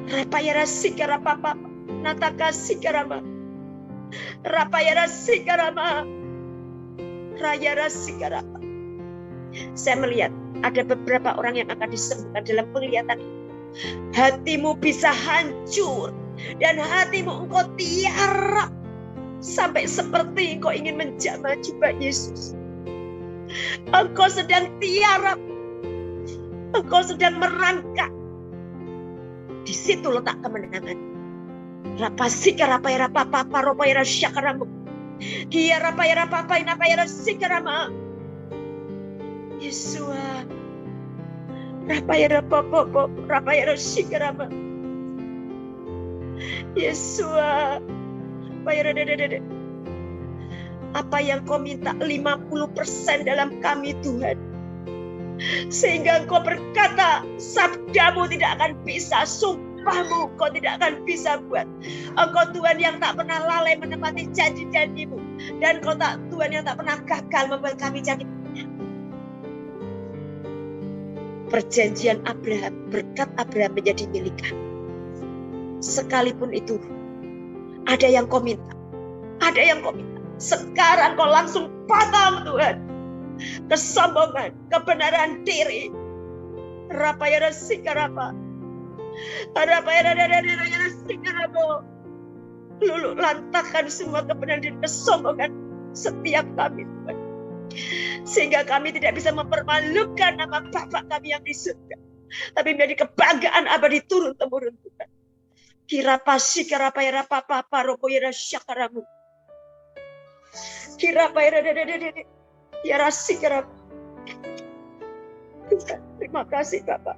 Rapayara sikarapapa, nataka sikarama. Rapayara sikarama, rayara sikarama. Saya melihat ada beberapa orang yang akan disembuhkan dalam penglihatan ini. Hatimu bisa hancur dan hatimu engkau tiarap sampai seperti engkau ingin menjamah jubah Yesus. Engkau sedang tiarap, engkau sedang merangkak. Di situ letak kemenangan. Rapasika rapayara papa paropayara syakaramu. Kia rapayara papa inapayara sikarama. Yesua, rapayara papa rapayara sikarama. Yesua, payara dede. Apa yang kau minta 50% dalam kami Tuhan. Sehingga engkau berkata, sabdamu tidak akan bisa, sumpahmu kau tidak akan bisa buat. Engkau Tuhan yang tak pernah lalai menepati janji-janjimu. Dan kau Tuhan yang tak pernah gagal membuat kami jadi. Perjanjian Abraham, berkat Abraham menjadi milik kami. Sekalipun itu, ada yang kau minta. Ada yang kau minta. Sekarang kau langsung patah Tuhan. Kesombongan, kebenaran diri. Rapayara sikarapa. Rapayara sikarapa. Lulu lantakan semua kebenaran diri, kesombongan setiap kami Tuhan. Sehingga kami tidak bisa mempermalukan nama Bapa kami yang di surga, tapi menjadi kebanggaan abadi turun-temurun Tuhan. Kirapa sikarapayara papa paropoyara syakaramu. Kirapayara dede. Ya rasikarap. Terima kasih Bapak.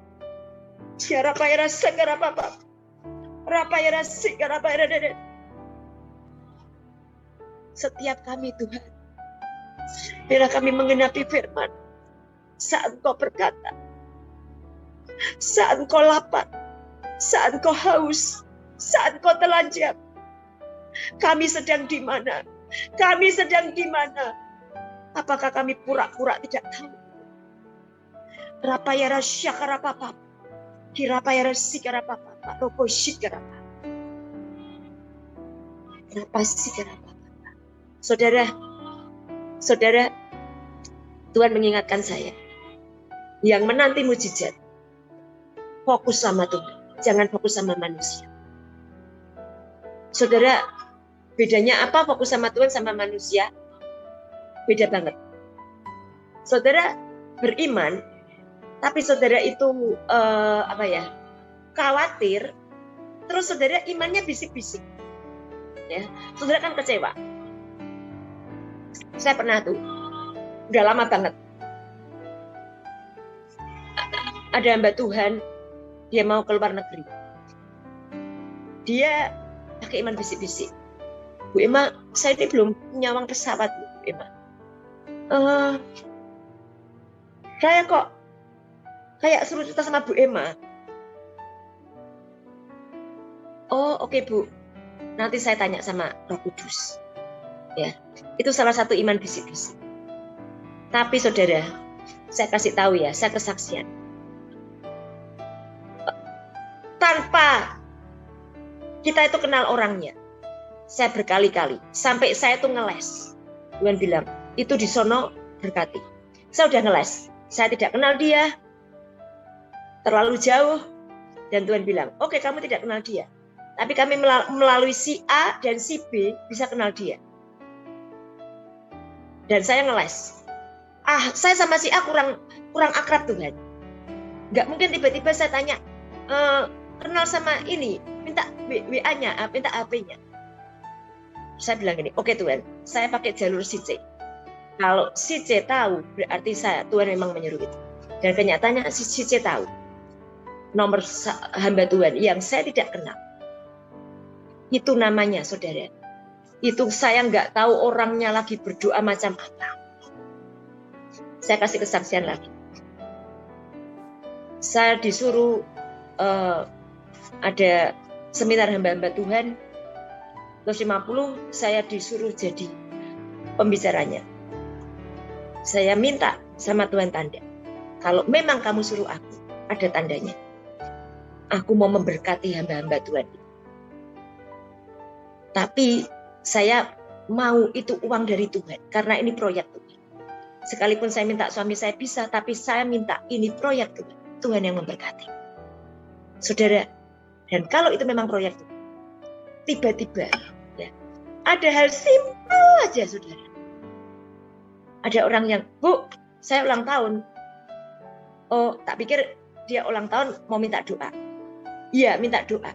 Ya rapayara sakarap Bapak. Rapayara sikarapayara dede. Setiap kami Tuhan, bila kami menggenapi firman, saat Engkau berkata, saat Engkau lapar, saat Engkau haus, saat Engkau telanjang, kami sedang di mana? Kami sedang di mana? Apakah kami pura-pura tidak tahu? Rapayara syakarapapa, kirapayara sikarapapa, ropo sikarapa, rapa sikarapapa. Saudara, Saudara, Tuhan mengingatkan saya, yang menanti mujizat, fokus sama Tuhan, jangan fokus sama manusia. Saudara, bedanya apa fokus sama Tuhan sama manusia? Beda banget. Saudara beriman, tapi saudara itu khawatir, terus saudara imannya bisik-bisik. Ya, saudara kan kecewa. Saya pernah tuh, udah lama banget. Ada hamba Tuhan, dia mau ke luar negeri. Dia pakai iman bisik-bisik. Bu Emma, saya ini belum punya uang pesawat, Bu Emma. Saya kok kayak suruh cerita sama Bu Emma. Oh, oke, Bu. Nanti saya tanya sama Roh Kudus. Ya, itu salah satu iman bisik-bisik. Tapi saudara, saya kasih tahu ya, saya kesaksian. Tanpa kita itu kenal orangnya, saya berkali-kali sampai saya tuh ngeles. Tuhan bilang, itu di sono berkati. Saya udah ngeles, saya tidak kenal dia, terlalu jauh, dan Tuhan bilang, oke, kamu tidak kenal dia, tapi kami melalui si A dan si B bisa kenal dia. Dan saya ngeles. Saya sama si A kurang akrab Tuhan. Nggak mungkin tiba-tiba saya tanya, kenal sama ini, minta WA-nya, minta HP-nya. Saya bilang gini, oke Tuhan, saya pakai jalur si C. Kalau si C tahu, berarti Tuhan memang menyuruh itu. Dan kenyataannya si C tahu nomor hamba Tuhan yang saya tidak kenal. Itu namanya, saudara. Itu saya nggak tahu orangnya lagi berdoa macam apa. Saya kasih kesaksian lagi. Saya disuruh ada seminar hamba-hamba Tuhan, 250, saya disuruh jadi pembicaranya. Saya minta sama Tuhan tanda. Kalau memang kamu suruh aku, ada tandanya. Aku mau memberkati hamba-hamba Tuhan. Tapi saya mau itu uang dari Tuhan, karena ini proyek Tuhan. Sekalipun saya minta suami saya bisa, tapi saya minta ini proyek Tuhan. Tuhan yang memberkati. Saudara, dan kalau itu memang proyek Tuhan, tiba-tiba ya, ada hal simpel aja, saudara. Ada orang yang, Bu, saya ulang tahun. Oh, tak pikir dia ulang tahun mau minta doa. Iya, minta doa.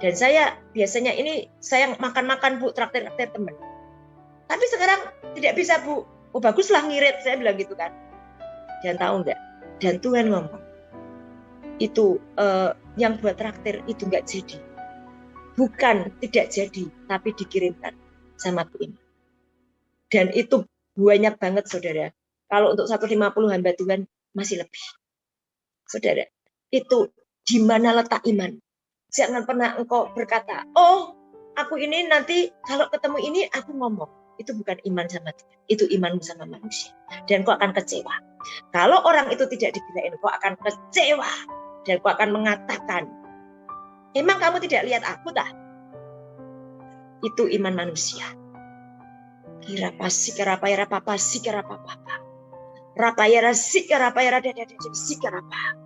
Dan saya biasanya ini saya makan-makan Bu, traktir teman. Tapi sekarang tidak bisa Bu. Oh baguslah ngirit, saya bilang gitu kan. Dan tahu enggak? Dan Tuhan ngomong, itu yang buat traktir itu enggak jadi. Bukan tidak jadi, tapi dikirimkan sama Bu Ima. Dan itu banyak banget saudara. Kalau untuk 150 hamba Tuhan masih lebih. Saudara, itu di mana letak iman? Jangan pernah engkau berkata, oh aku ini nanti kalau ketemu ini aku ngomong. Itu bukan iman sama Tuhan, itu imanmu sama manusia. Dan kau akan kecewa. Kalau orang itu tidak dibelain, kau akan kecewa. Dan kau akan mengatakan, emang kamu tidak lihat aku tak? Itu iman manusia. Kira pasti kira apa sih kira apa. Rapayara sikarapayara dadada sikarapa.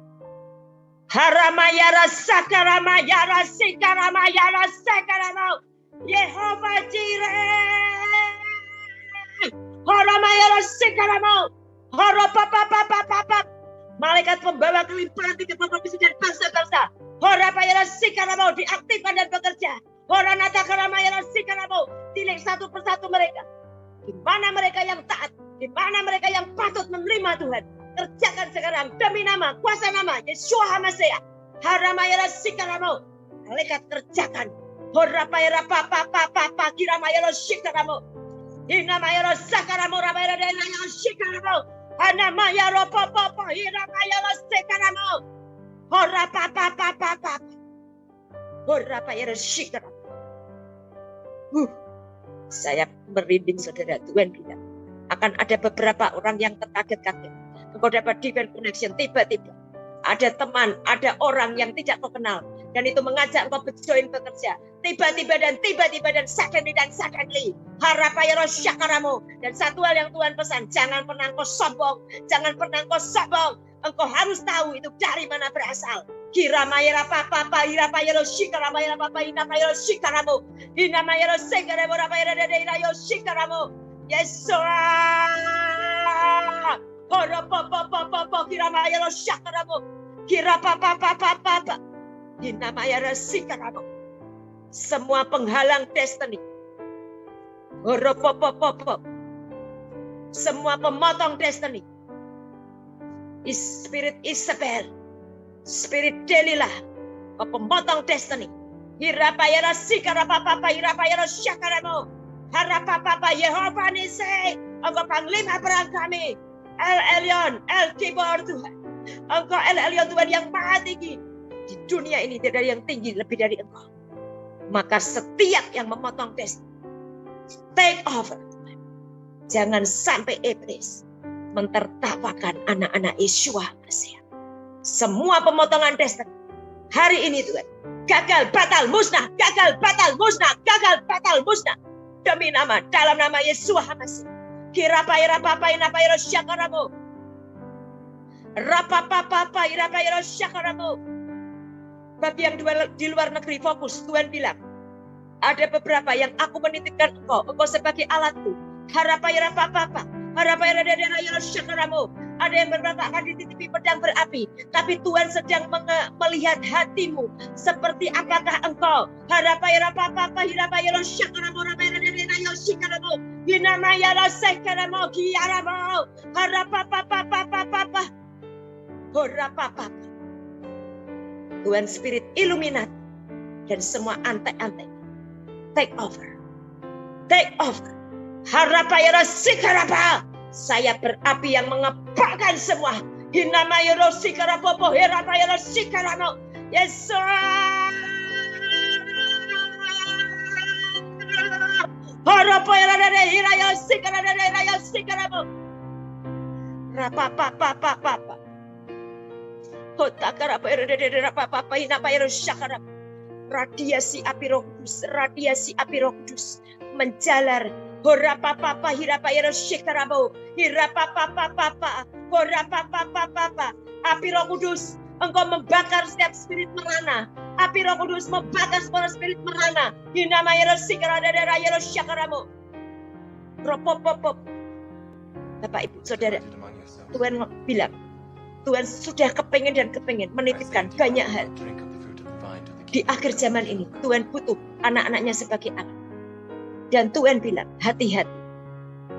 Haramayara sakaramayara sikaramayara sakarama. Yehova Jireh. Haramayara sikarama. Harapapapapapap. Malaikat pembawa kelimpahan tiga provinsi dan bangsa-bangsa. Harapayara sikarama diaktifkan dan bekerja. Horanata karamayara sikarama. Tilik satu persatu mereka. Di mana mereka yang taat, di mana mereka yang patut menerima Tuhan. Kerjakan sekarang demi nama, kuasa nama Yeshua HaMashiach. Haramayara sikaramo. Malaikat kerjakan. Horapayara papa kiramayara sikaramo. Hinamayara sakaramo ramayara denayara sikaramo. Hanamayara papa hiramayara sikaramo. Horapapa. Horapayara sikaramo. Saya merinding saudara. Tuhan bilang akan ada beberapa orang yang terkaget-kaget. Engkau dapat divine connection tiba-tiba. Ada teman, ada orang yang tidak kau kenal. Dan itu mengajak engkau berjoin bekerja. Tiba-tiba dan suddenly. Harapayaro syakaramu. Dan satu hal yang Tuhan pesan, jangan pernah engkau sombong. Jangan pernah engkau sombong. Engkau harus tahu itu dari mana berasal. Kiramayara papa hirapayaro shikaramayara papa hinapayaro shikaramu. Hinamayaro sekaremo rapayara deirayo shikaramu. Yesus. Horo popo kiramayaro syakaramu. Kira papa hinamayara shikaramu. Semua penghalang destiny. Horo popo. Semua pemotong destiny. Spirit Isabel, Spirit Delilah, pemotong destiny. Hirapayara sikarapapa, hirapayara syakaramo. Harapapa Yehova Nisi, engkau panglima perang kami. El Elyon, El Kibor Tuhan. Engkau El Elyon Tuhan yang maha tinggi. Di dunia ini tidak ada yang tinggi lebih dari engkau. Maka setiap yang memotong destiny, take over. Jangan sampai iblis mentertawakan anak-anak Yeshua Mesih. Semua pemotongan destiny hari ini Tuhan gagal, batal, musnah, gagal, batal, musnah, gagal, batal, musnah demi nama, dalam nama Yeshua Mesih. Kirapayara papa inapayara syakaramu. Rapapapa irapayara syakaramu. Bagi yang di luar negeri fokus, Tuhan bilang ada beberapa yang aku menitipkan engkau sebagai alatku. Harapayara papa. Ada yang berkata akan dititipi pedang berapi, tapi Tuhan sedang melihat hatimu seperti apakah engkau. Harapayara papa hirapayara syakaramu rapayara dereyo shikaramu hinamayara sekaramu kiaramu harapapa horapapa. Tuhan Spirit Illuminati dan semua antek-antek take over. Harapayara sikarapa. Saya berapi yang mengepakkan semua. Hinamayara sikarapopo harapayara sikarano. Yesus. Harapayara hiraya sikarano. Rapapapa. Hotakarapayara rapapapa hinapayara syakarap. Radiasi api Roh Kudus menjalar. Horapapapa hirapayara shikarabo. Hirapapapa. Horapapapa. Api Roh Kudus, engkau membakar setiap spirit merana. Api Roh Kudus membakar semua spirit merana. Hinamayara sikaradadayara syakaramo. Ropopopop. Bapak Ibu Saudara, Tuhan bilang, Tuhan sudah kepingin menitipkan banyak hal. Di akhir zaman ini, Tuhan butuh anak-anaknya sebagai anak. Dan Tuhan bilang, hati-hati.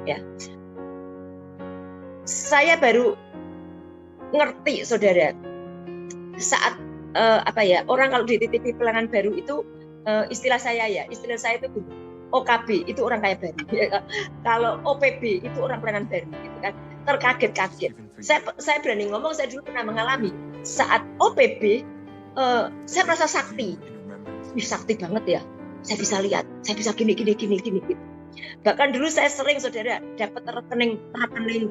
Ya. Saya baru ngerti, saudara, saat orang kalau dititipi pelayanan baru itu istilah saya itu OKB itu orang kaya baru. Kalau OPB itu orang pelayanan baru, gitu kan. Terkaget-kaget. Saya berani ngomong, saya dulu pernah mengalami saat OPB, saya merasa sakti. Sakti banget ya. Saya bisa lihat, saya bisa gini. Bahkan dulu saya sering, saudara, dapat rekening,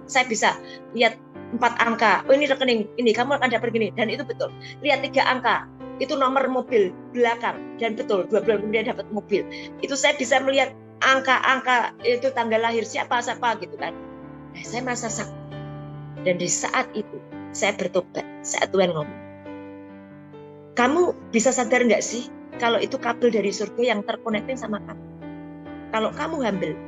saya bisa lihat 4 angka. Oh, ini rekening, ini kamu akan dapat gini, dan itu betul. Lihat 3 angka, itu nomor mobil belakang, dan betul 2 bulan kemudian dapat mobil. Itu saya bisa melihat angka-angka itu tanggal lahir siapa gitu kan. Nah, saya merasa sakti. Dan di saat itu saya bertobat, saat Tuhan ngomong, kamu bisa sadar nggak sih? Kalau itu kabel dari surga yang terkonekting sama kamu. Kalau kamu ambil,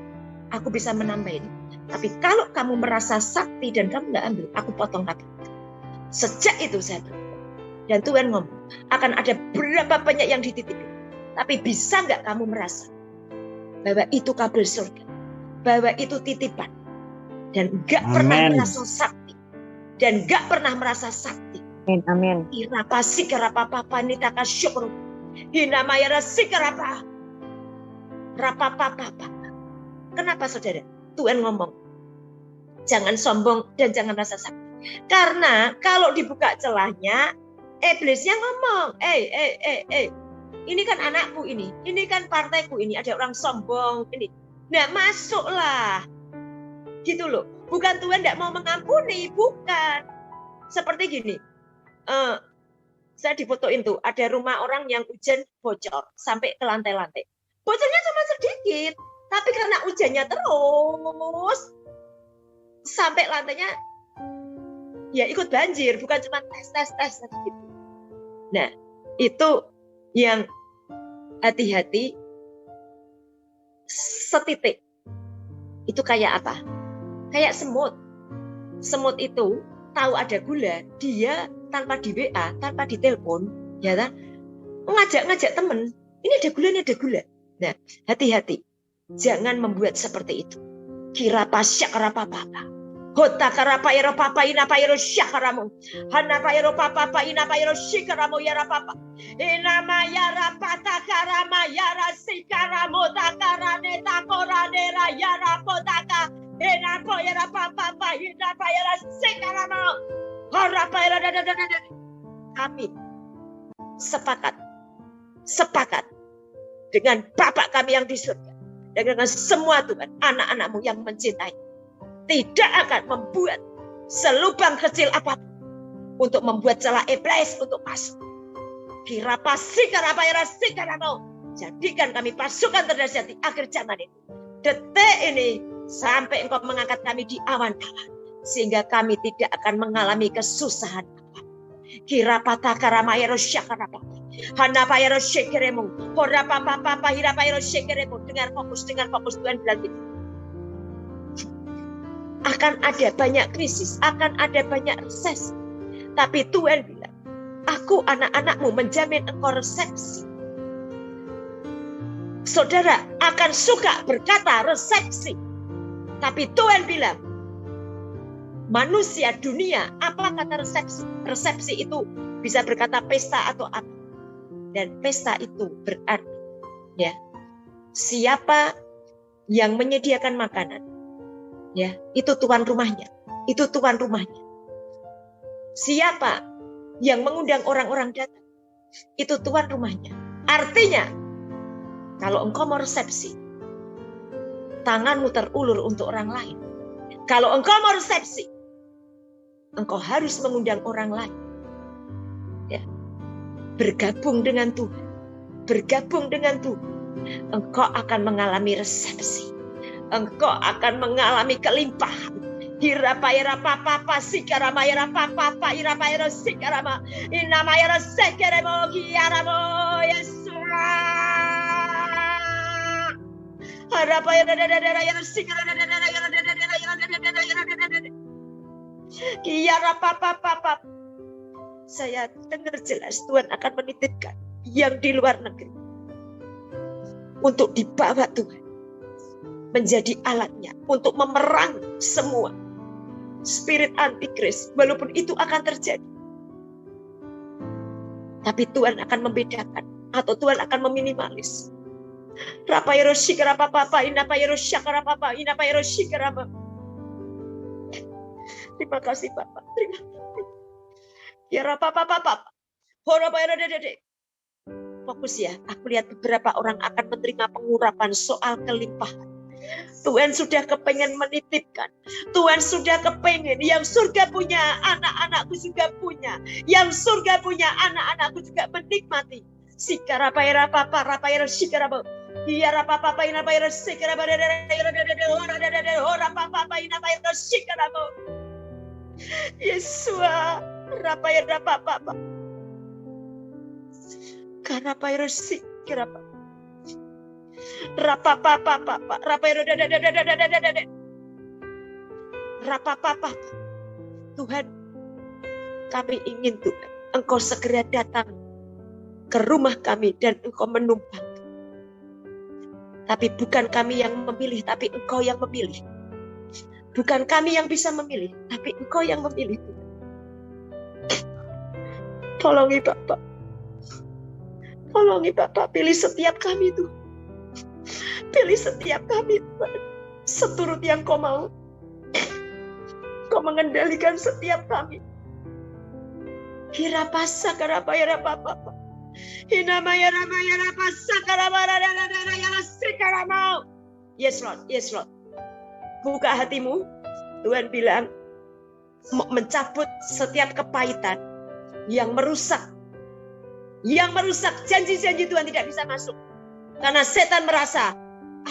aku bisa menambah ini. Tapi kalau kamu merasa sakti dan kamu nggak ambil, aku potong kabel. Sejak itu saya berdoa. Dan Tuhan ngomong, akan ada berapa banyak yang dititipi. Tapi bisa nggak kamu merasa bahwa itu kabel surga, bahwa itu titipan, dan nggak pernah merasa sakti, dan nggak pernah merasa sakti. Amin. Irapa sikarapa nitaka syukur. Hinamayara sikarapa. Rapapapa. Kenapa, saudara? Tuhan ngomong, jangan sombong dan jangan rasa sakti. Karena kalau dibuka celahnya, iblisnya ngomong, ini kan anakku ini kan partaiku ini, ada orang sombong ini. Nggak masuklah. Gitu loh. Bukan Tuhan nggak mau mengampuni, bukan. Seperti gini. Saya difotoin tuh, ada rumah orang yang hujan bocor sampai ke lantai-lantai. Bocornya cuma sedikit, Tapi karena hujannya terus, sampai lantainya ya ikut banjir, bukan cuma tes gitu. Nah, itu yang hati-hati setitik. Itu kayak apa? Kayak semut. Semut itu tahu ada gula, dia tanpa di WA, tanpa ditelepon, ya kan? Ngajak temen, ini ada gula, ini ada gula. Nah, hati-hati. Jangan membuat seperti itu. Kira pasyak rapapa. Hota karapa ero papa ina pa ero syakaramu. Hana pa ero papa ina pa ero shikaramu ya rapapa. Inama ya rapata karama ya rasikaramu takarane takorane ra ya rapotaka. Ina po ya rapapa ina pa ya rasikaramu. Harapa ero kami sepakat dengan Bapak kami yang di surga dan dengan semua Tuhan anak-anakmu yang mencintai. Tidak akan membuat selubang kecil apapun untuk membuat celah iblis untuk masuk. Kira pasti karena jadikan kami pasukan terdahsyat di akhir zaman ini. Detik ini sampai Engkau mengangkat kami di awan-awan sehingga kami tidak akan mengalami kesusahan apa. Kira patah karamayero syakarapa. Hana payero syakeremu. Hora papa hira payero syakeremu. Dengan fokus Tuhan bilang gitu. Akan ada banyak krisis, akan ada banyak resesi. Tapi Tuhan bilang, aku anak-anakmu menjamin engkau resepsi. Saudara akan suka berkata resepsi. Tapi Tuhan bilang, manusia dunia, apa kata resepsi? Resepsi itu bisa berkata pesta atau apa. Dan pesta itu berarti, ya, siapa yang menyediakan makanan, ya, itu tuan rumahnya. Siapa yang mengundang orang-orang datang, itu tuan rumahnya. Artinya, kalau engkau mau resepsi, tanganmu terulur untuk orang lain. Kalau engkau mau resepsi, engkau harus mengundang orang lain. Ya. Bergabung dengan Tuhan. Engkau akan mengalami resepsi. Engkau akan mengalami kelimpahan. Hirapayara papa sikaramaya papa irapayara sikarama inamayara sekeremo kiaramo Yesus. Harapayara sikarama kiara papa. Saya dengar jelas Tuhan akan menitipkan yang di luar negeri untuk dibawa Tuhan menjadi alatnya untuk memerangi semua spirit antikris, walaupun itu akan terjadi. Tapi Tuhan akan membedakan atau Tuhan akan meminimalis. Terima kasih Bapak. Terima kasih. Ya Papa. Fokus ya, aku lihat beberapa orang akan menerima pengurapan soal kelimpahan. Tuhan sudah kepengen menitipkan. Tuhan sudah kepengen. Yang surga punya, anak-anakku juga punya. Yang surga punya, anak-anakku juga menikmati. Sikarapayara papa, rapayara sikaraba. Iyara papa, inapayara sikaraba. Ora papa, inapayara sikaraba. Yesua, rapayara papa. Karapayara sikaraba. Rapapapa. Tuhan, kami ingin Tuhan, Engkau segera datang ke rumah kami dan Engkau menumpang. Tapi bukan kami yang memilih, tapi Engkau yang memilih. Bukan kami yang bisa memilih, tapi Engkau yang memilih. Tolongi Bapak. Pilih setiap kami Tuhan. Pilih setiap kami Tuhan, seturut yang Kau mau. Kau mengendalikan setiap kami. Hirapasa karapaya papa. Hinamaya rapasa karabara sikaramau. Yes Lord. Buka hatimu. Tuhan bilang mencabut setiap kepahitan yang merusak. Janji-janji Tuhan tidak bisa masuk. Karena setan merasa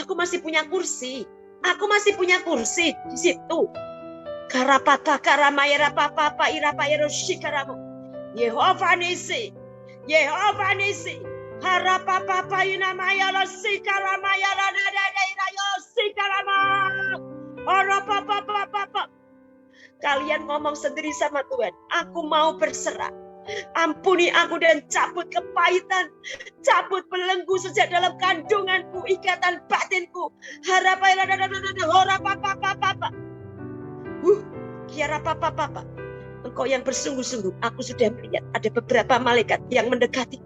Aku masih punya kursi. Aku masih punya kursi di situ. Karapata karamayara papa irapa yeroshikaramu. Yehova Nisi. Yehova Nisi. Harapa papa inamayara sikaramayara dadadairayo sikarama. Harapa papa. Kalian ngomong sendiri sama Tuhan. Aku mau berserah. Ampuni aku dan cabut kepahitan, cabut belenggu sejak dalam kandunganku, ikatan batinku. Kiara papa. Engkau yang bersungguh-sungguh, aku sudah melihat ada beberapa malaikat yang mendekati.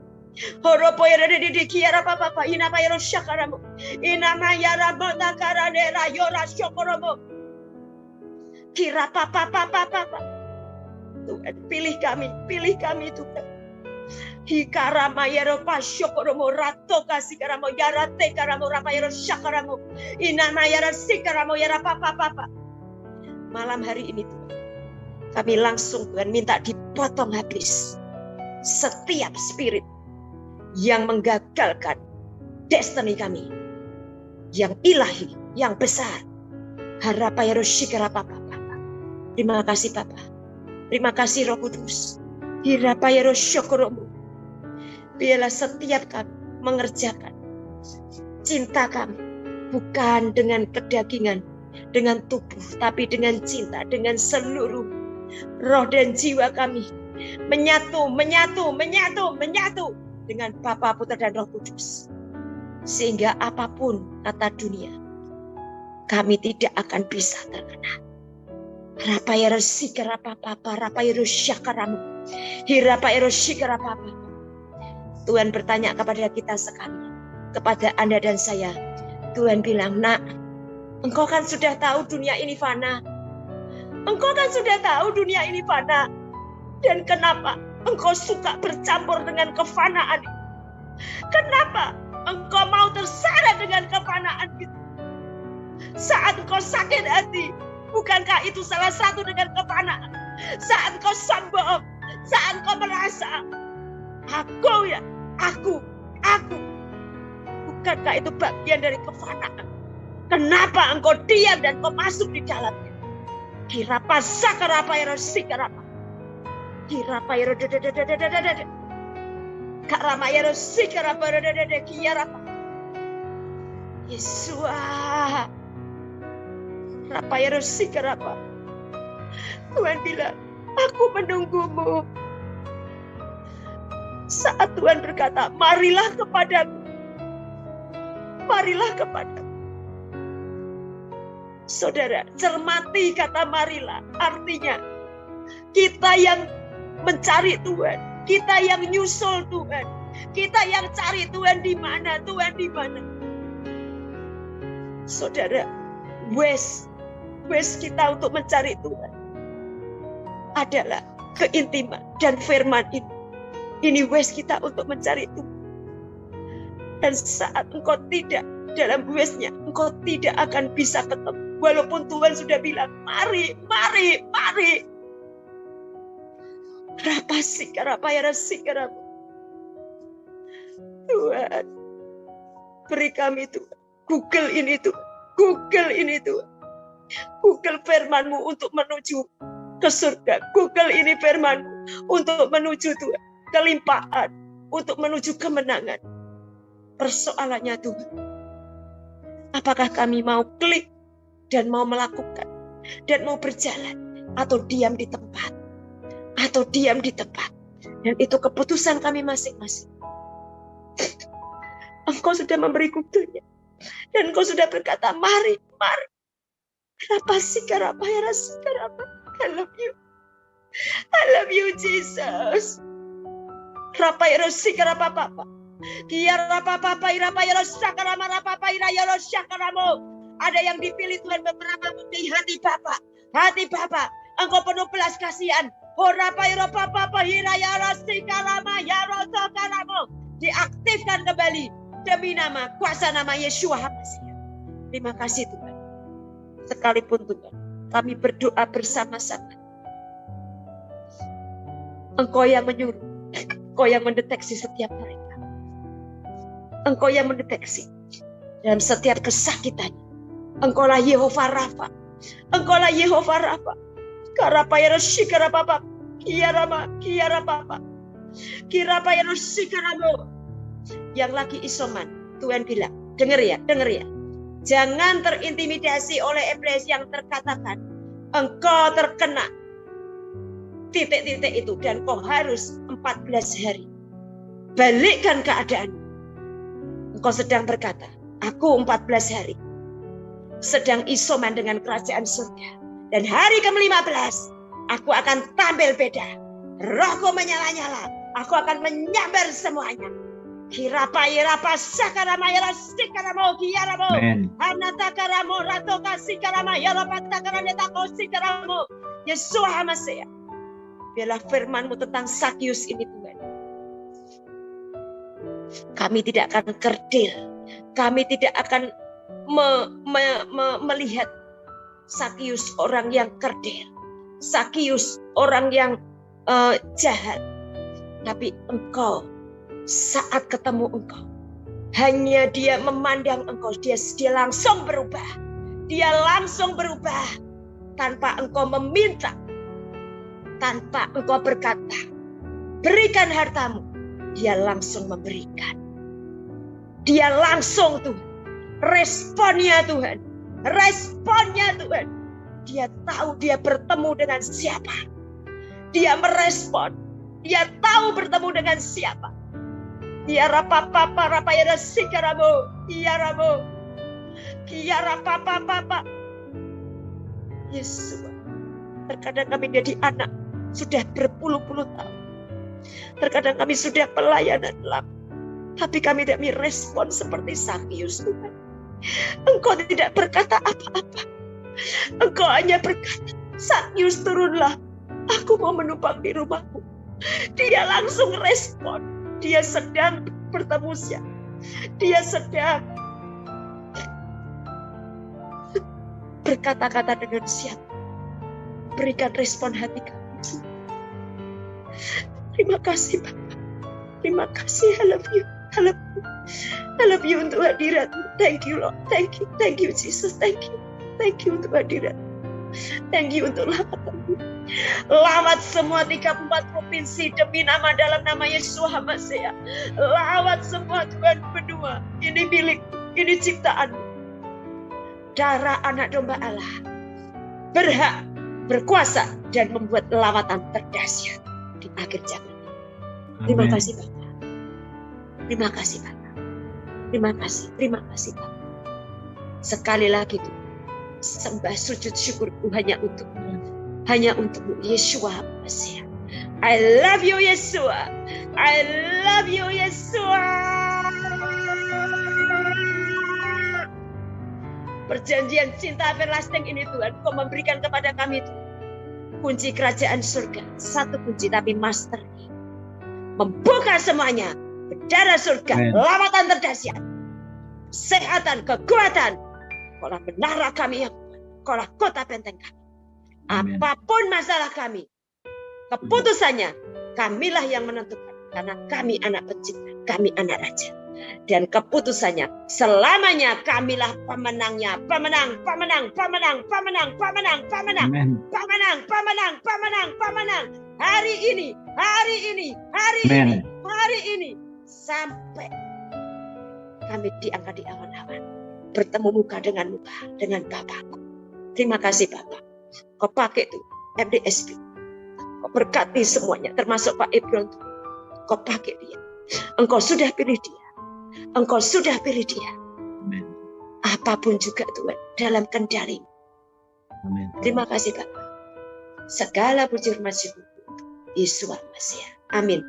Horopo ya di kiara papa, inama ya rosyakaramu, inama ya rabota karanera yora syokoromo. Kira papa. Tuhan, pilih kami Tuhan. Hikarama yaro pasyokoromo rato kasih karamo yarate karamo rapa yaro syakaramo inama yara sikaramo yara papa. Malam hari ini Tuhan, kami langsung Tuhan minta dipotong habis setiap spirit yang menggagalkan destiny kami yang ilahi, yang besar. Harapa yaro sikara papa. Terima kasih Papa. Terima kasih Roh Kudus. Hirapayaro syukromu. Biarlah setiap kami mengerjakan cinta kami. Bukan dengan kedagingan, dengan tubuh. Tapi dengan cinta, dengan seluruh roh dan jiwa kami. Menyatu. Dengan Bapa, Putra dan Roh Kudus. Sehingga apapun kata dunia, kami tidak akan bisa terkena. Rapayaro sikara papa, rapayaro syakaramu. Hirapayaro sikara papa. Tuhan bertanya kepada kita sekali, kepada Anda dan saya. Tuhan bilang, nak, engkau kan sudah tahu dunia ini fana. Engkau kan sudah tahu dunia ini fana. Dan kenapa engkau suka bercampur dengan kefanaan? Kenapa engkau mau terseret dengan kefanaan itu? Saat engkau sakit hati, bukankah itu salah satu dengan kefanaan? Saat kau sombong, saat kau merasa aku, bukankah itu bagian dari kefanaan? Kenapa engkau diam dan kau masuk di dalamnya? Kirapa sakarapa sikarapa. Kirapa karama sikarapa kiarapa. Yesua. Rapayaro sikarapa. Tuhan bilang, aku menunggumu. Saat Tuhan berkata, marilah kepadaku. Saudara, cermati kata marilah. Artinya, kita yang mencari Tuhan. Kita yang nyusul Tuhan. Kita yang cari Tuhan di mana. Saudara, wes kita untuk mencari Tuhan adalah keintiman dan firman ini. Ini wes kita untuk mencari Tuhan. Dan saat engkau tidak dalam wesnya, engkau tidak akan bisa ketemu. Walaupun Tuhan sudah bilang, mari. Tuhan, beri kami Tuhan. Google ini Tuhan. Google firman-Mu untuk menuju ke surga. Google ini firman-Mu untuk menuju Tuhan kelimpahan, untuk menuju kemenangan. Persoalannya Tuhan, apakah kami mau klik dan mau melakukan dan mau berjalan, atau diam di tempat, dan itu keputusan kami masing-masing. Engkau sudah memberi Google-nya dan Engkau sudah berkata, mari. Sikarapa. I love you Jesus. Rapayaro sikarapa papa. Kiarapa papa irapayaro sakarama rapapa irayaro sakaramo. Ada yang dipilih Tuhan beberapa di hati Bapa. Engkau penuh belas kasihan. Horapayaro papa irayaro sikarama yaro sakaramo. Diaktifkan kembali demi nama kuasa nama Yeshua HaMasiah. Terima kasih Tuhan. Sekalipun Tuhan, kami berdoa bersama-sama. Engkau yang menyuruh, Engkau yang mendeteksi setiap mereka. Engkau yang mendeteksi dalam setiap kesakitannya. Engkaulah Yehova Rafa. Engkaulah Yehova Rafa. Karapaya Shikarapapa. Kiarama, Kiarapapa. Kirapaya Shikaramo. Yang lagi isoman, Tuhan bilang, dengar ya. Jangan terintimidasi oleh iblis yang terkatakan engkau terkena titik-titik itu dan kau harus 14 hari. Balikkan keadaan. Engkau sedang berkata, aku 14 hari sedang isoman dengan kerajaan surga. Dan hari ke-15 aku akan tampil beda. Rohku menyala-nyala. Aku akan menyambar semuanya. Kirapa irapa sakarama yara sikaramo kiaramo. Anata karamo ratoka sikarama yara patakarane tako sikaramo. Yesus HaMasiah. Biarlah firman-Mu tentang Sakius ini Tuhan. Kami tidak akan kerdil. Kami tidak akan melihat Sakius orang yang kerdil. Sakius orang yang jahat. Tapi Engkau, saat ketemu Engkau, hanya dia memandang Engkau, dia langsung berubah. Dia langsung berubah tanpa Engkau meminta, tanpa Engkau berkata, berikan hartamu. Dia langsung memberikan. Dia langsung Tuhan. Responnya Tuhan. Responnya Tuhan. Dia tahu dia bertemu dengan siapa. Dia merespon. Dia tahu bertemu dengan siapa. Dia rapapa ya sikaramu. Kiaramu. Kiara papa. Yesus. Terkadang kami jadi anak sudah berpuluh-puluh tahun. Terkadang kami sudah pelayanan lama. Tapi kami tidak merespon seperti Sakius Tuhan. Engkau tidak berkata apa-apa. Engkau hanya berkata, Sakius turunlah. Aku mau menumpang di rumahmu. Dia langsung respon. Dia sedang bertemu siapa. Dia sedang berkata-kata dengan siapa. Berikan respon hati kami. Terima kasih Bapak. Terima kasih. I love you. I love you. I love you untuk hadirat-Mu. Thank you Lord. Thank you. Thank you Jesus. Thank you. Thank you untuk hadirat. Thank you untuk lawatan-Mu. Lawat semua 34 provinsi demi nama dalam nama Yesus HaMasiah. Lawat semua Tuhan berdua. Ini milik, ini ciptaan. Darah anak domba Allah berhak, berkuasa dan membuat lawatan terdahsyat di akhir zaman. Terima kasih Bapak. Terima kasih Bapak. Terima kasih Bapak. Sekali lagi Tuhan, sembah sujud syukurku hanya untukmu Yeshua HaMasiah. I love you Yeshua. I love you Yeshua. Perjanjian cinta everlasting ini Tuhan, Kau memberikan kepada kami Tuhan, kunci kerajaan surga. Satu kunci tapi master. Membuka semuanya. Bendara surga, lawatan terdahsyat, kesehatan, kekuatan. Kaulah menara kami yang kuat. Kaulah kota benteng kami. Apapun masalah kami, keputusannya kamilah yang menentukan. Karena kami anak pencipta, kami anak raja. Dan keputusannya selamanya kamilah pemenangnya. Pemenang. Hari ini sampai kami diangkat di awan-awan, bertemu muka dengan Bapakku. Terima kasih Bapak. Kau pakai itu MDSP. Kau berkati semuanya, termasuk Pak Ibron. Kau pakai dia. Engkau sudah pilih dia. Apapun juga Tuhan, dalam kendali. Terima kasih Bapak. Segala puji hormat syukur Yesus HaMasiah. Amin.